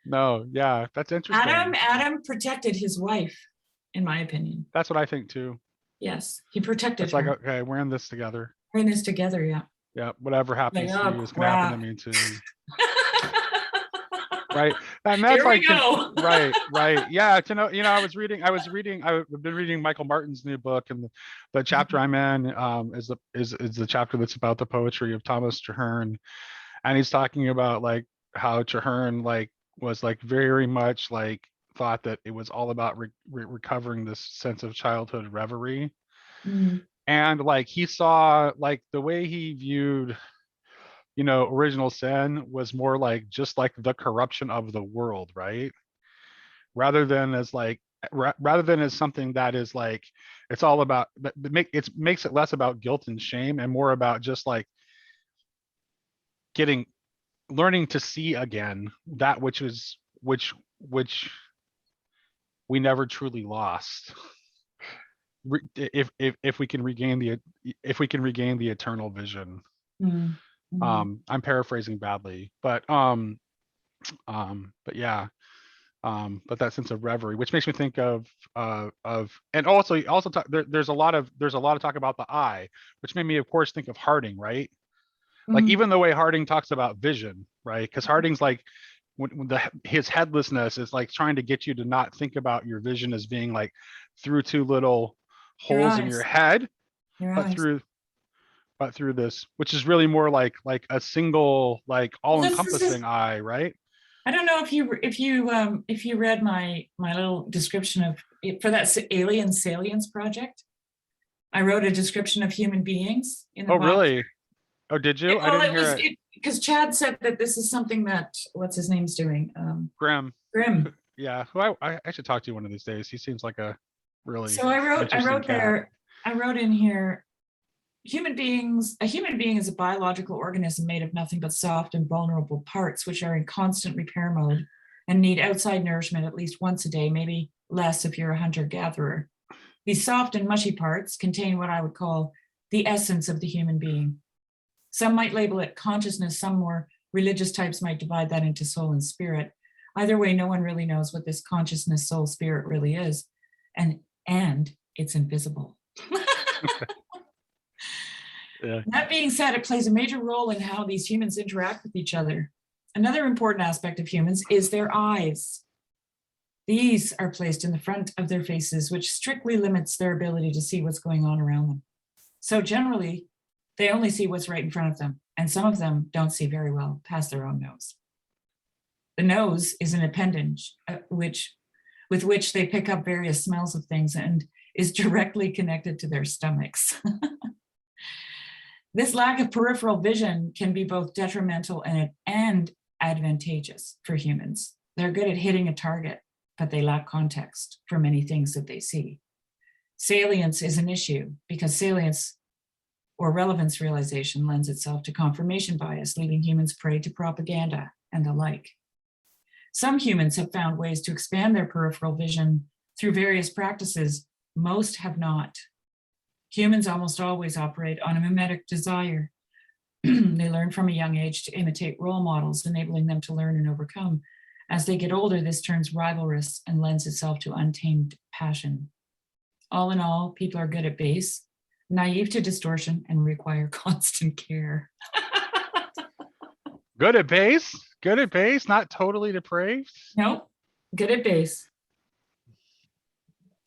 No, yeah, that's interesting. Adam protected his wife, in my opinion. That's what I think too. Yes, he protected her. It's like, okay, we're in this together. We're in this together, yeah. Yeah, whatever happens to you is gonna happen to me too. Right, and that's Here we go. right. Yeah, I've been reading Michael Martin's new book, and the chapter I'm in is the chapter that's about the poetry of Thomas Traherne, and he's talking about like how Traherne was very much thought that it was all about recovering this sense of childhood reverie. And he saw the way he viewed original sin was more like just like the corruption of the world, right? Rather than as like rather than as something that is like it's all about it makes it less about guilt and shame and more about just like learning to see again that which we never truly lost. If we can regain the eternal vision. Mm, mm. I'm paraphrasing badly, but yeah. But that sense of reverie, which makes me think of and also talk, there's a lot of talk about the eye, which made me of course think of Harding, right? Like Mm. even the way Harding talks about vision, right? Because Harding's like when his headlessness is like trying to get you to not think about your vision as being like through two little Your holes in your eyes, head, your but eyes. through this, which is really more like a single like Well, this is all-encompassing eye, right? I don't know if you read my little description of for that alien salience project. I wrote a description of human beings in the Oh, box. really? Oh, did you? I Well, didn't it hear was it. because Chad said that this is something that what's his name's doing. Graham. Grim. Yeah, who I should talk to one of these days. He seems like a really So I interesting wrote cat. there. I wrote in here. A human being is a biological organism made of nothing but soft and vulnerable parts, which are in constant repair mode and need outside nourishment at least once a day, maybe less if you're a hunter-gatherer. These soft and mushy parts contain what I would call the essence of the human being. Some might label it consciousness, some more religious types might divide that into soul and spirit. Either way, no one really knows what this consciousness, soul, spirit really is. And it's invisible. Yeah. That being said, it plays a major role in how these humans interact with each other. Another important aspect of humans is their eyes. These are placed in the front of their faces, which strictly limits their ability to see what's going on around them. So generally, they only see what's right in front of them, and some of them don't see very well past their own nose. The nose is an appendage with which they pick up various smells of things and is directly connected to their stomachs. This lack of peripheral vision can be both detrimental and advantageous for humans. They're good at hitting a target, but they lack context for many things that they see. Salience is an issue because salience or relevance realization lends itself to confirmation bias, leaving humans prey to propaganda and the like. Some humans have found ways to expand their peripheral vision through various practices. Most have not. Humans almost always operate on a mimetic desire. They learn from a young age to imitate role models, enabling them to learn and overcome. As they get older, this turns rivalrous and lends itself to untamed passion. All in all, people are good at base, naive to distortion, and require constant care. Good at base, not totally depraved. Nope, good at base.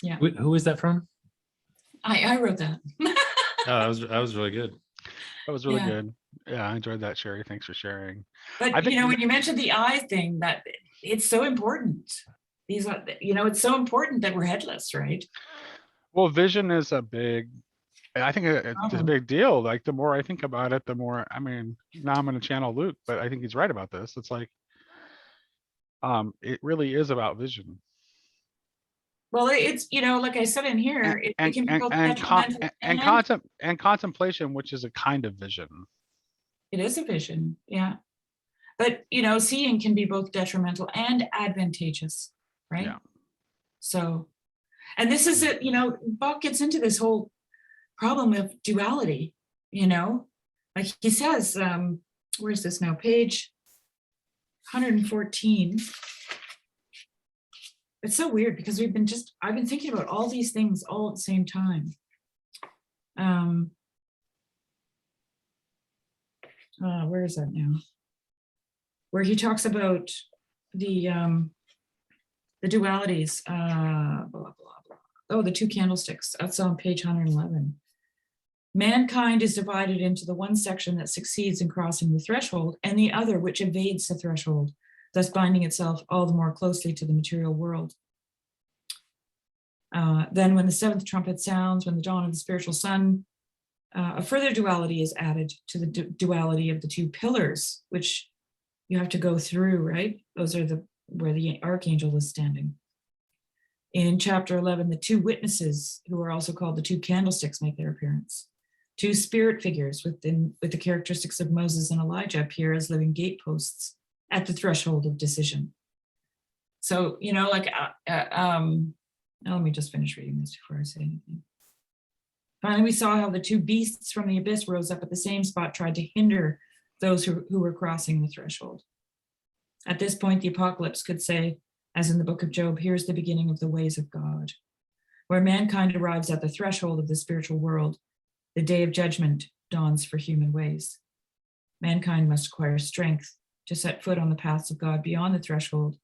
Yeah. Who is that from? I wrote that. Oh, that was really good. That was really Yeah. good. Yeah, I enjoyed that, Sherry. Thanks for sharing. But I think when you mentioned the eye thing, that it's so important. These are, it's so important that we're headless, right? well, vision is a big. I think it's a big deal. Like the more I think about it, the more. I mean, now I'm going to channel Luke, but I think he's right about this. It's like, it really is about vision. Well, it's like I said in here, it can be both detrimental and contemplation, which is a kind of vision. It is a vision, yeah. But seeing can be both detrimental and advantageous, right? Yeah. So, and this is it. Bach gets into this whole problem of duality. Like he says, where is this now? Page 114. It's so weird because I've been thinking about all these things all at the same time. Where is that now? Where he talks about the dualities, blah, blah, blah. Oh, the two candlesticks. That's on page 111. Mankind is divided into the one section that succeeds in crossing the threshold and the other which evades the threshold, thus binding itself all the more closely to the material world. Then when the seventh trumpet sounds, when the dawn of the spiritual sun A further duality is added to the duality of the two pillars, which you have to go through, right? Those are where the archangel is standing. In chapter 11, the two witnesses, who are also called the two candlesticks, make their appearance. Two spirit figures with the characteristics of Moses and Elijah appear as living gateposts at the threshold of decision. So, let me just finish reading this before I say anything. Finally, we saw how the two beasts from the abyss rose up at the same spot, tried to hinder those who were crossing the threshold. At this point, the apocalypse could say, as in the book of Job, here's the beginning of the ways of God. Where mankind arrives at the threshold of the spiritual world, the day of judgment dawns for human ways. Mankind must acquire strength to set foot on the paths of God beyond the threshold.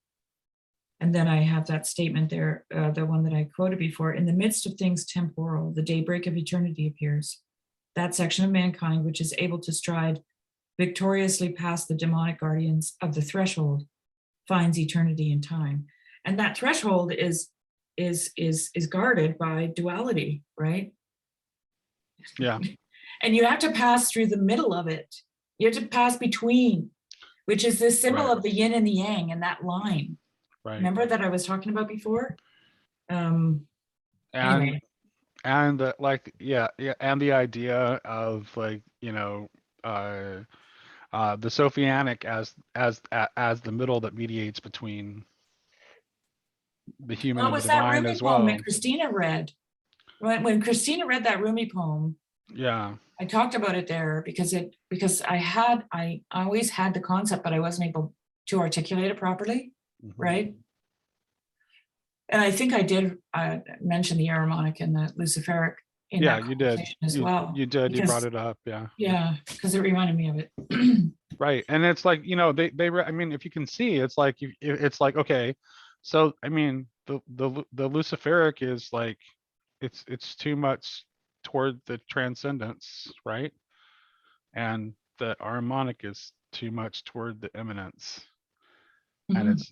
And then I have that statement there, the one that I quoted before, in the midst of things temporal, the daybreak of eternity appears. That section of mankind which is able to stride victoriously past the demonic guardians of the threshold finds eternity in time. And that threshold is guarded by duality, right? Yeah. And you have to pass through the middle of it. You have to pass between, which is the symbol Right. of the yin and the yang in that line. Right. Remember that I was talking about before? And Anyway. and the and the idea of the Sophianic as the middle that mediates between the human What and the was that divine Rumi as poem well. that Christina read? When Christina read that Rumi poem, Yeah. I talked about it there because I always had the concept, but I wasn't able to articulate it properly, right? And I think I did mention the Aramonic and the Luciferic in that You did. conversation as well. You did. You because- brought it up. Yeah. Yeah, because it reminded me of it. Right. And it's like, I mean, if you can see, it's like, okay, so, I mean, the Luciferic is like, it's too much toward the transcendence, right? And the harmonic is too much toward the immanence. And it's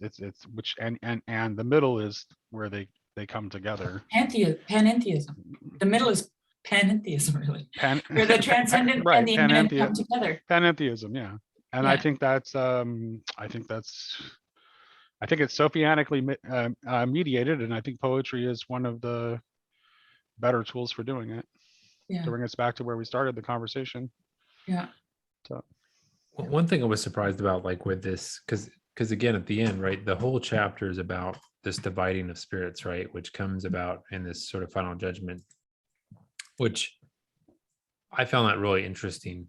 which, and the middle is where they come together. Panentheism. The middle is panentheism, really. Where the transcendent Right, and the immanent come together. Panentheism, yeah. And I think that's I think it's Sophianically mediated, and I think poetry is one of the better tools for doing it. Yeah. To bring us back to where we started the conversation. Yeah. So one thing I was surprised about, like with this, because again, at the end, right, the whole chapter is about this dividing of spirits, right, which comes about in this sort of final judgment, which I found that really interesting.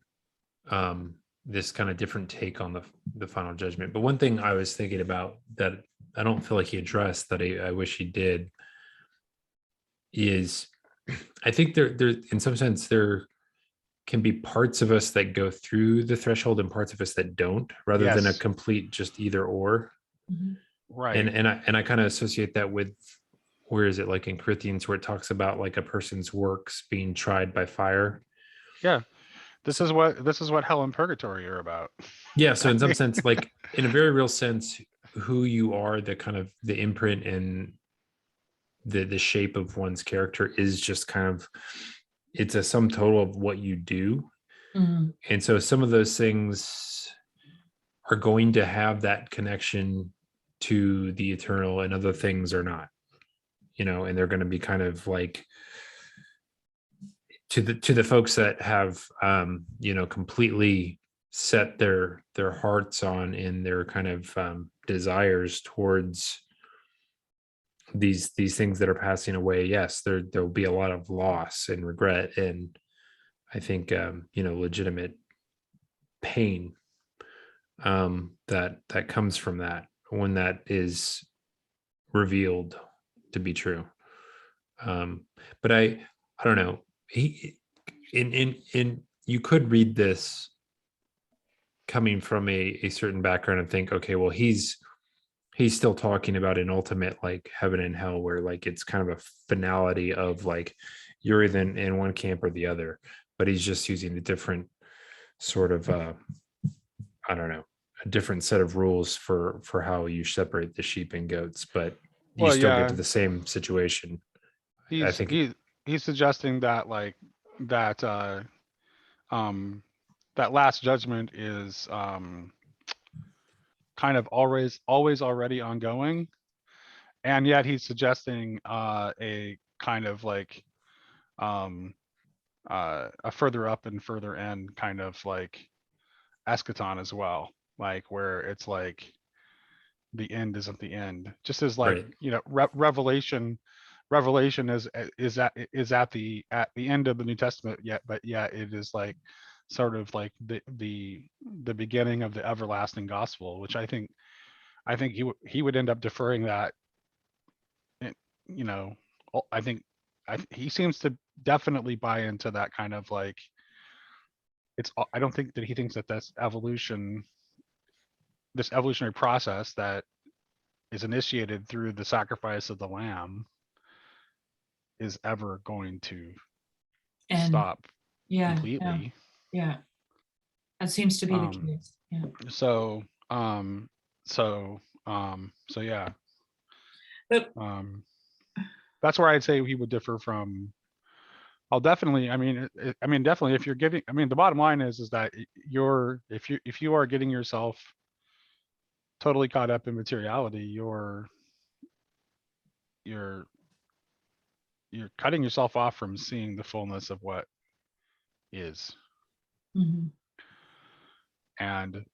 This kind of different take on the final judgment. But one thing I was thinking about that I don't feel like he addressed that I wish he did is, I think there in some sense there can be parts of us that go through the threshold and parts of us that don't, rather than a Yes. complete just either or. right. And I kind of associate that with, where is it, like in Corinthians, where it talks about like a person's works being tried by fire. Yeah. This is what hell and purgatory are about. Yeah. So in some sense, like in a very real sense, who you are, the kind of the imprint and the shape of one's character is just kind of, it's a sum total of what you do. And so some of those things are going to have that connection to the eternal, and other things are not, and they're going to be kind of like, to the folks that have completely set their hearts on and their kind of desires towards these things that are passing away. Yes, there'll be a lot of loss and regret, and I think legitimate pain that comes from that when that is revealed to be true. But I don't know. He in you could read this coming from a certain background and think, okay, well, he's still talking about an ultimate, like, heaven and hell, where like it's kind of a finality of like you're either in one camp or the other, but he's just using a different sort of I don't know, a different set of rules for how you separate the sheep and goats, but you still get to the same situation. I think He's suggesting that that last judgment is kind of always already ongoing, and yet he's suggesting a kind of like a further up and further end kind of like eschaton as well, like where it's like the end isn't the end, just as like Right. you know revelation is at the end of the New Testament yet, but yeah, it is like sort of like the beginning of the everlasting gospel, which I think he would end up deferring that. You know, I think he seems to definitely buy into that kind of like I don't think that he thinks that this evolutionary process that is initiated through the sacrifice of the lamb is ever going to And stop yeah, completely. yeah, that seems to be the Um, case. Yeah. So yeah. But That's where I'd say he would differ from. I'll definitely. I mean, definitely. If you're giving, the bottom line is that if you are getting yourself totally caught up in materiality, you're cutting yourself off from seeing the fullness of what is, mhm. and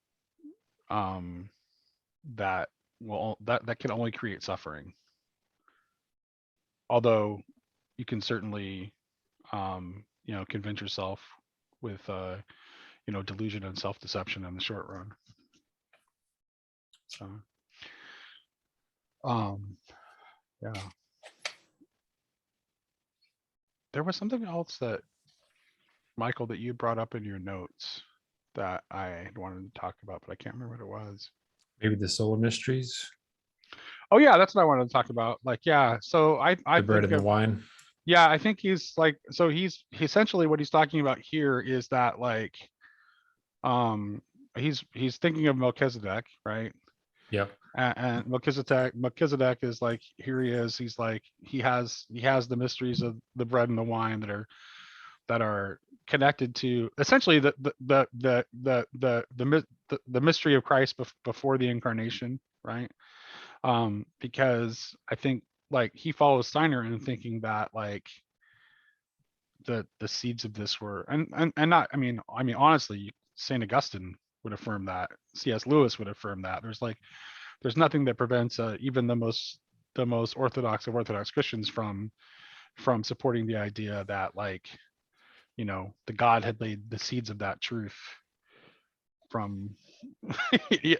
that can only create suffering. Although you can certainly convince yourself with delusion and self-deception in the short run. So yeah, there was something else that Michael that you brought up in your notes that I wanted to talk about, but I can't remember what it was. Maybe the solar mysteries, Oh yeah, that's what I wanted to talk about. Like, yeah, so I the bread think and the wine. yeah, I think he's like, so he's essentially what he's talking about here is that like he's thinking of Melchizedek, right? Yep. And Melchizedek is like, here he is, he's like, he has the mysteries of the bread and the wine that are connected to essentially the mystery of Christ before the incarnation, right? Because I think like he follows Steiner in thinking that like the seeds of this were and not, honestly, St. Augustine would affirm that, C.S. Lewis would affirm that. There's nothing that prevents even the most orthodox of Orthodox Christians from supporting the idea that like, the God had laid the seeds of that truth from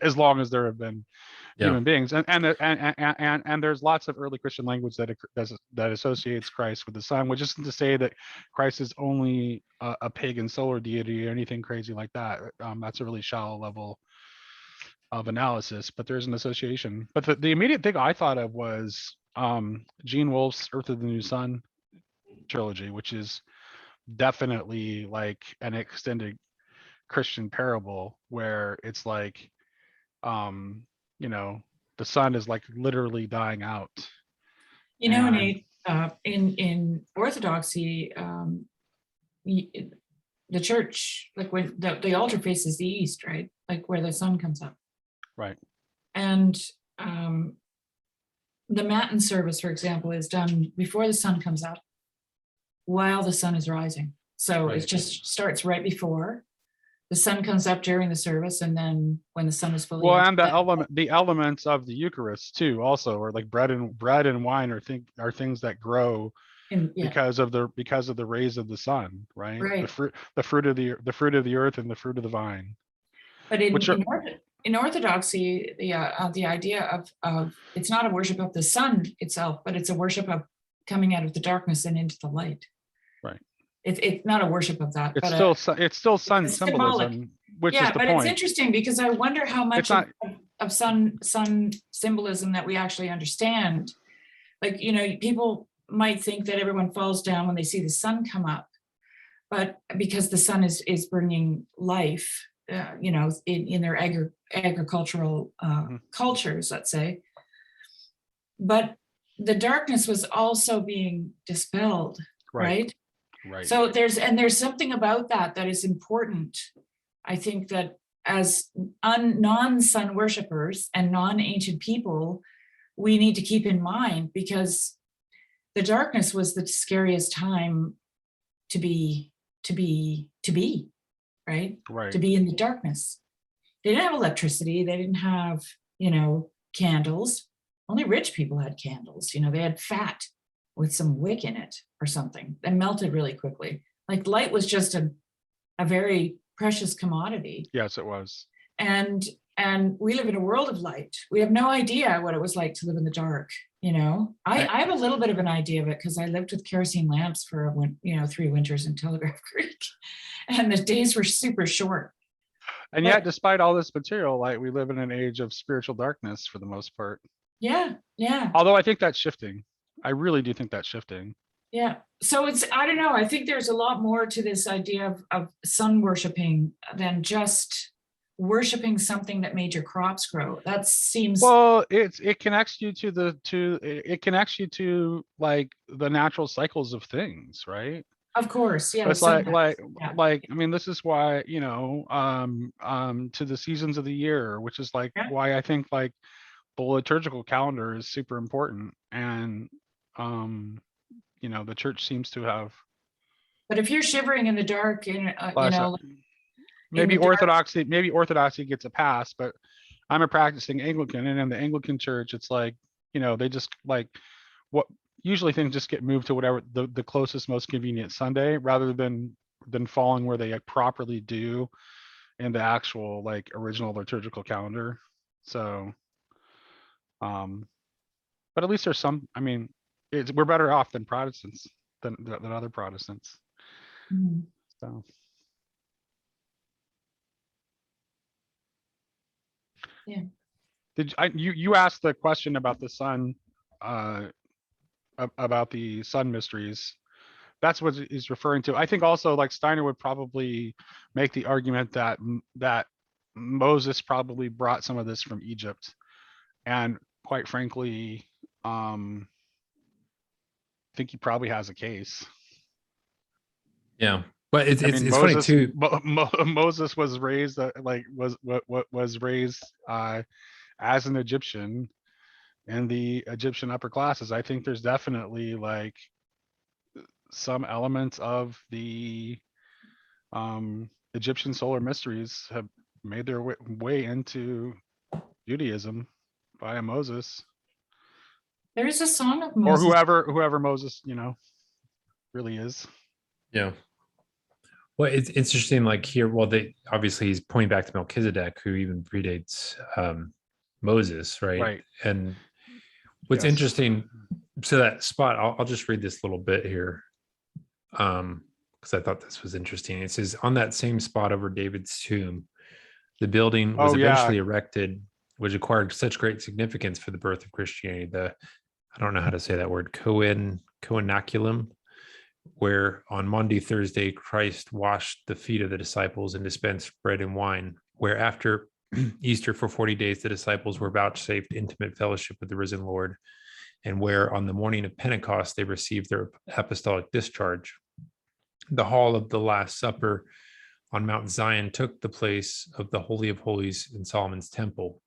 as long as there have been human beings, and there's lots of early Christian language that associates Christ with the Son, which isn't to say that Christ is only a pagan solar deity or anything crazy like that. That's a really shallow level of analysis, but there's an association. But the immediate thing I thought of was Gene Wolfe's Earth of the New Sun trilogy, which is definitely like an extended Christian parable where it's like the sun is like literally dying out. Nate, in Orthodoxy, the church, like when the altar faces the east, right? Like where the sun comes up. Right. And the Matin service, for example, is done before the sun comes up, while the sun is rising. So it just starts right before. The sun comes up during the service, and then when the sun is fully up, and the elements of the Eucharist too, also, or like bread and wine are things that grow because of the rays of the sun, right? Right. The fruit of the earth and the fruit of the vine. But in Orthodoxy, the idea of it's not a worship of the sun itself, but it's a worship of coming out of the darkness and into the light. Right. It's not a worship of that. It's still sun symbolism, which is the point. It's interesting because I wonder how much of sun symbolism that we actually understand. Like, people might think that everyone falls down when they see the sun come up, but because the sun is bringing life, in their agricultural cultures, let's say. But the darkness was also being dispelled, right? Right. So there's something about that is important. I think that as non-sun worshipers and non-ancient people, we need to keep in mind, because the darkness was the scariest time to be, right? Right. To be in the darkness. They didn't have electricity. They didn't have, candles. Only rich people had candles. They had fat with some wick in it or something that melted really quickly. Like light was just a very precious commodity. Yes, it was. And we live in a world of light. We have no idea what it was like to live in the dark. I have a little bit of an idea of it, because I lived with kerosene lamps for 3 winters in Telegraph Creek, and the days were super short. And yet, despite all this material light, we live in an age of spiritual darkness for the most part. Yeah. Although I think that's shifting. I really do think that's shifting. Yeah. So I don't know. I think there's a lot more to this idea of sun worshiping than just worshiping something that made your crops grow. That seems, well, it connects you it connects you to like the natural cycles of things, right? of course, yeah. It's yeah. I mean, this is why, to the seasons of the year, which is like why I think like the liturgical calendar is super important. And the church seems to have, But if you're shivering in the dark, maybe orthodoxy gets a pass, but I'm a practicing Anglican, and in the Anglican church, it's like, they just like what usually things just get moved to whatever the closest, most convenient Sunday, rather than falling where they properly do in the actual like original liturgical calendar. So, but at least there's some, I mean, we're better off than Protestants, than other Protestants. Mhm. So. Yeah. You asked the question about the sun, about the sun mysteries. That's what he's referring to. I think also like Steiner would probably make the argument that Moses probably brought some of this from Egypt, and quite frankly, I think he probably has a case. Yeah, but it's funny Moses, too. Moses was raised was raised as an Egyptian in the Egyptian upper classes. I think there's definitely like some elements of the Egyptian solar mysteries have made their way into Judaism via Moses. There is a song of Moses. Or whoever Moses, really is. Yeah. Well, it's interesting, like here, obviously he's pointing back to Melchizedek, who even predates Moses, right? Right. And what's interesting, so that spot, I'll just read this little bit here, because I thought this was interesting. It says, on that same spot over David's tomb, the building was eventually erected, which acquired such great significance for the birth of Christianity. I don't know how to say that word, Coenaculum, where on Maundy Thursday, Christ washed the feet of the disciples and dispensed bread and wine, where after Easter for 40 days, the disciples were vouchsafed intimate fellowship with the risen Lord, and where on the morning of Pentecost, they received their apostolic discharge. The hall of the Last Supper on Mount Zion took the place of the Holy of Holies in Solomon's temple.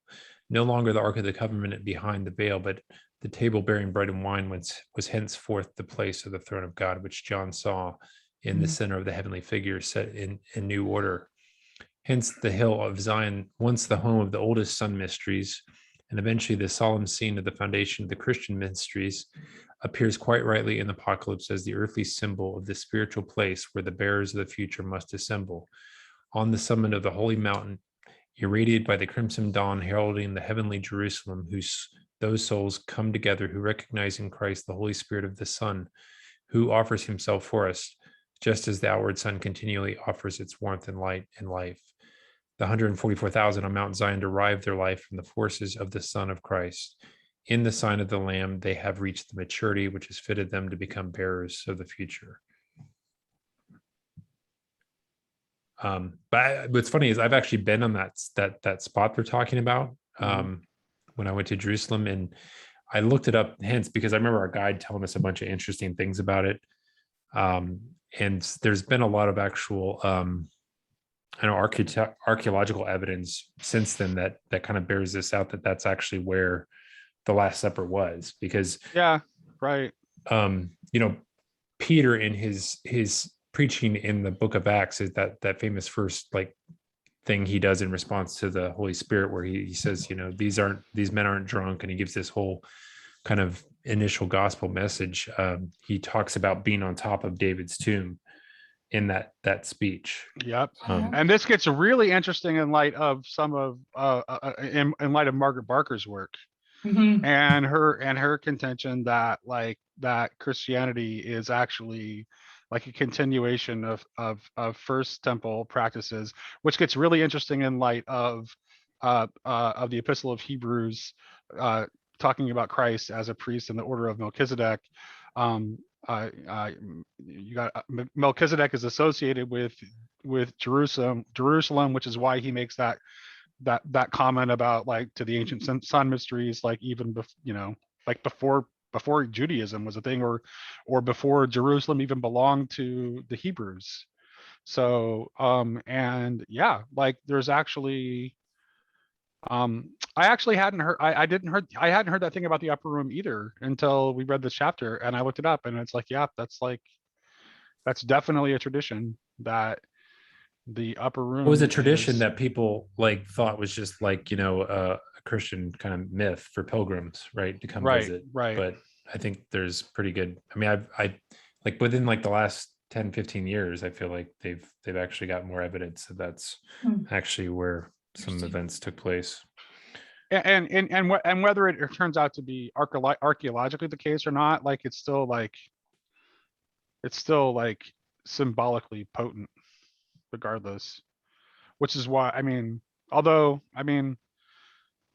No longer the Ark of the Covenant behind the veil, but the table bearing bread and wine was henceforth the place of the throne of God, which John saw in the center of the heavenly figure set in new order. Hence the hill of Zion, once the home of the oldest sun mysteries, and eventually the solemn scene of the foundation of the Christian mysteries, appears quite rightly in the Apocalypse as the earthly symbol of the spiritual place where the bearers of the future must assemble. On the summit of the holy mountain, irradiated by the crimson dawn, heralding the heavenly Jerusalem, those souls come together who recognize in Christ the Holy Spirit of the Son, who offers himself for us, just as the outward sun continually offers its warmth and light and life. The 144,000 on Mount Zion derive their life from the forces of the Son of Christ. In the sign of the Lamb, they have reached the maturity which has fitted them to become bearers of the future. But what's funny is I've actually been on that spot they're talking about when I went to Jerusalem, and I looked it up hence because I remember our guide telling us a bunch of interesting things about it. there's been a lot of actual I know archaeological evidence since then that kind of bears this out, that that's actually where the Last Supper was, because Yeah, right. you know, Peter in his preaching in the book of Acts is that famous first like thing he does in response to the Holy Spirit, where he says, you know, these men aren't drunk, and he gives this whole kind of initial gospel message. He talks about being on top of David's tomb in that speech. Yep. Uh-huh. And this gets really interesting in light of some of in light of Margaret Barker's work Mhm. and her contention that that Christianity is actually like a continuation of first temple practices, which gets really interesting in light of the Epistle of Hebrews, talking about Christ as a priest in the order of Melchizedek. You got Melchizedek is associated with Jerusalem, which is why he makes that comment about like to the ancient sun mysteries, like even like before Judaism was a thing, or before Jerusalem even belonged to the Hebrews. So and yeah, like there's actually I actually hadn't heard I hadn't heard that thing about the upper room either until we read this chapter, and I looked it up, and it's like, yeah, that's definitely a tradition, that the upper It was room a tradition is that people like thought was just like, you know, a Christian kind of myth for pilgrims, right, to come right, visit. right. But I think there's pretty good, I mean, I like within like the last 10, 15 years, I feel like they've actually got more evidence that that's Hmm. actually where some Interesting. events took place. And whether it turns out to be archaeologically the case or not, like it's still like symbolically potent regardless, which is why, I mean, although, I mean,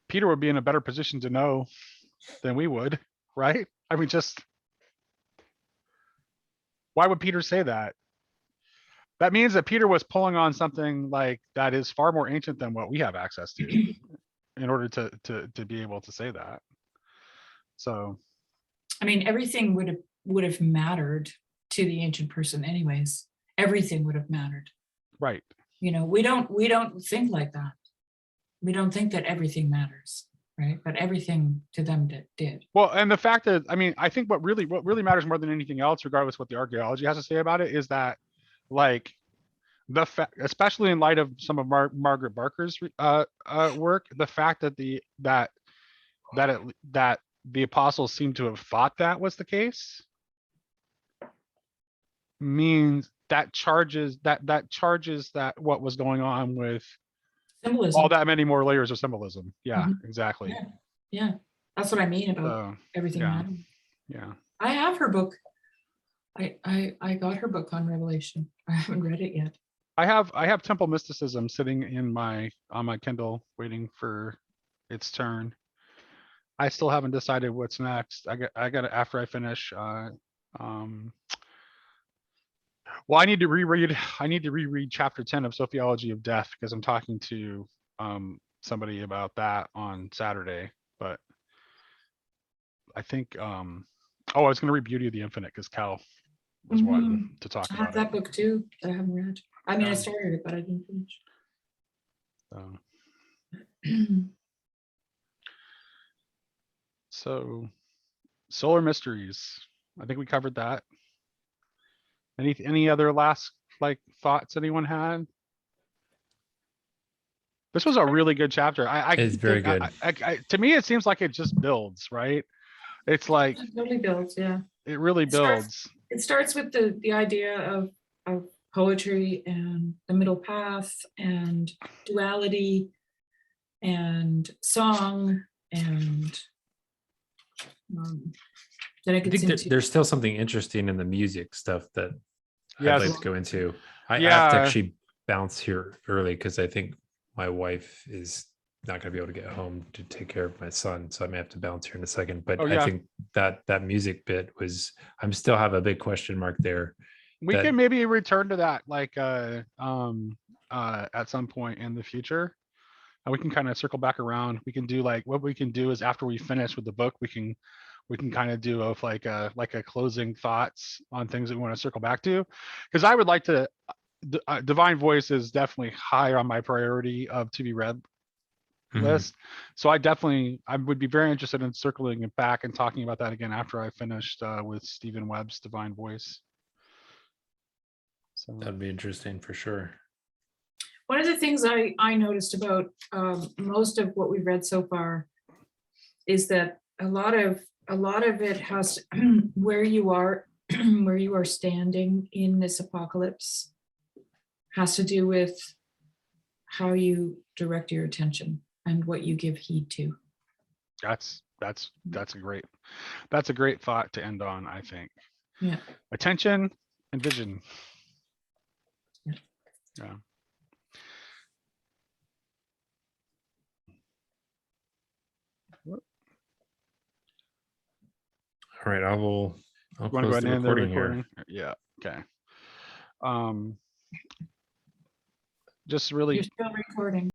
Peter would be in a better position to know than we would, right? I mean, just why would Peter say that? That means that Peter was pulling on something like that is far more ancient than what we have access to in order to be able to say that. So I mean, everything would have mattered to the ancient person anyways. Everything would have mattered. right. You know, we don't think like that. We don't think that everything matters, right? But everything to them did. Well, and the fact that, I mean, I think what really matters more than anything else, regardless what the archaeology has to say about it, is that like the fact, especially in light of some of Margaret Barker's work, the fact that that the apostles seem to have thought that was the case means that charges that what was going on with Symbolism. all that many more layers of symbolism. Yeah, Mhm. exactly. Yeah. Yeah. That's what I mean about So everything yeah. mattering. yeah. I have her book. I got her book on Revelation. I haven't read it yet. I have Temple Mysticism sitting on my Kindle waiting for its turn. I still haven't decided what's next. I got after I finish. Well, I need to reread chapter 10 of Sophiology of Death, because I'm talking to somebody about that on Saturday. But I think I was going to read Beauty of the Infinite because Cal was wanting to talk I have about that it. book too that I haven't read. I mean, I Yeah. started it, but I didn't finish. So Solar Mysteries. I think we covered that. Any other last like thoughts anyone had? This was a really good chapter. It's very good. To me, it seems like it just builds, right? It's like It totally builds, yeah. it really builds. It starts with the idea of poetry and the middle path and duality and song, and then it I gets think into there's still something interesting in the music stuff that Yes. I'd like to go into. I have to Yeah. actually bounce here early because I think my wife is not going to be able to get home to take care of my son, so I may have to bounce here in a second. But Oh, I yeah. think that music bit was, I'm still have a big question mark there. We that- can maybe return to that like at some point in the future. And we can kind of circle back around. We can do like, what we can do is after we finish with the book, we can we can kind of do of like a closing thoughts on things that we want to circle back to, because I would like to. Divine Voice is definitely high on my priority of to be read Mhm. list. So I would be very interested in circling it back and talking about that again after I finished with Stephen Webb's Divine Voice. So That'd be interesting for sure. One of the things I noticed about most of what we've read so far is that a lot of it has where you are where you are standing in this apocalypse has to do with how you direct your attention and what you give heed to. that's a great thought to end on, I think. Yeah. Attention and vision. Yeah. All right, I'll Want to go close ahead the and end the recording here. recording? Yeah. Okay. Just really You're still recording.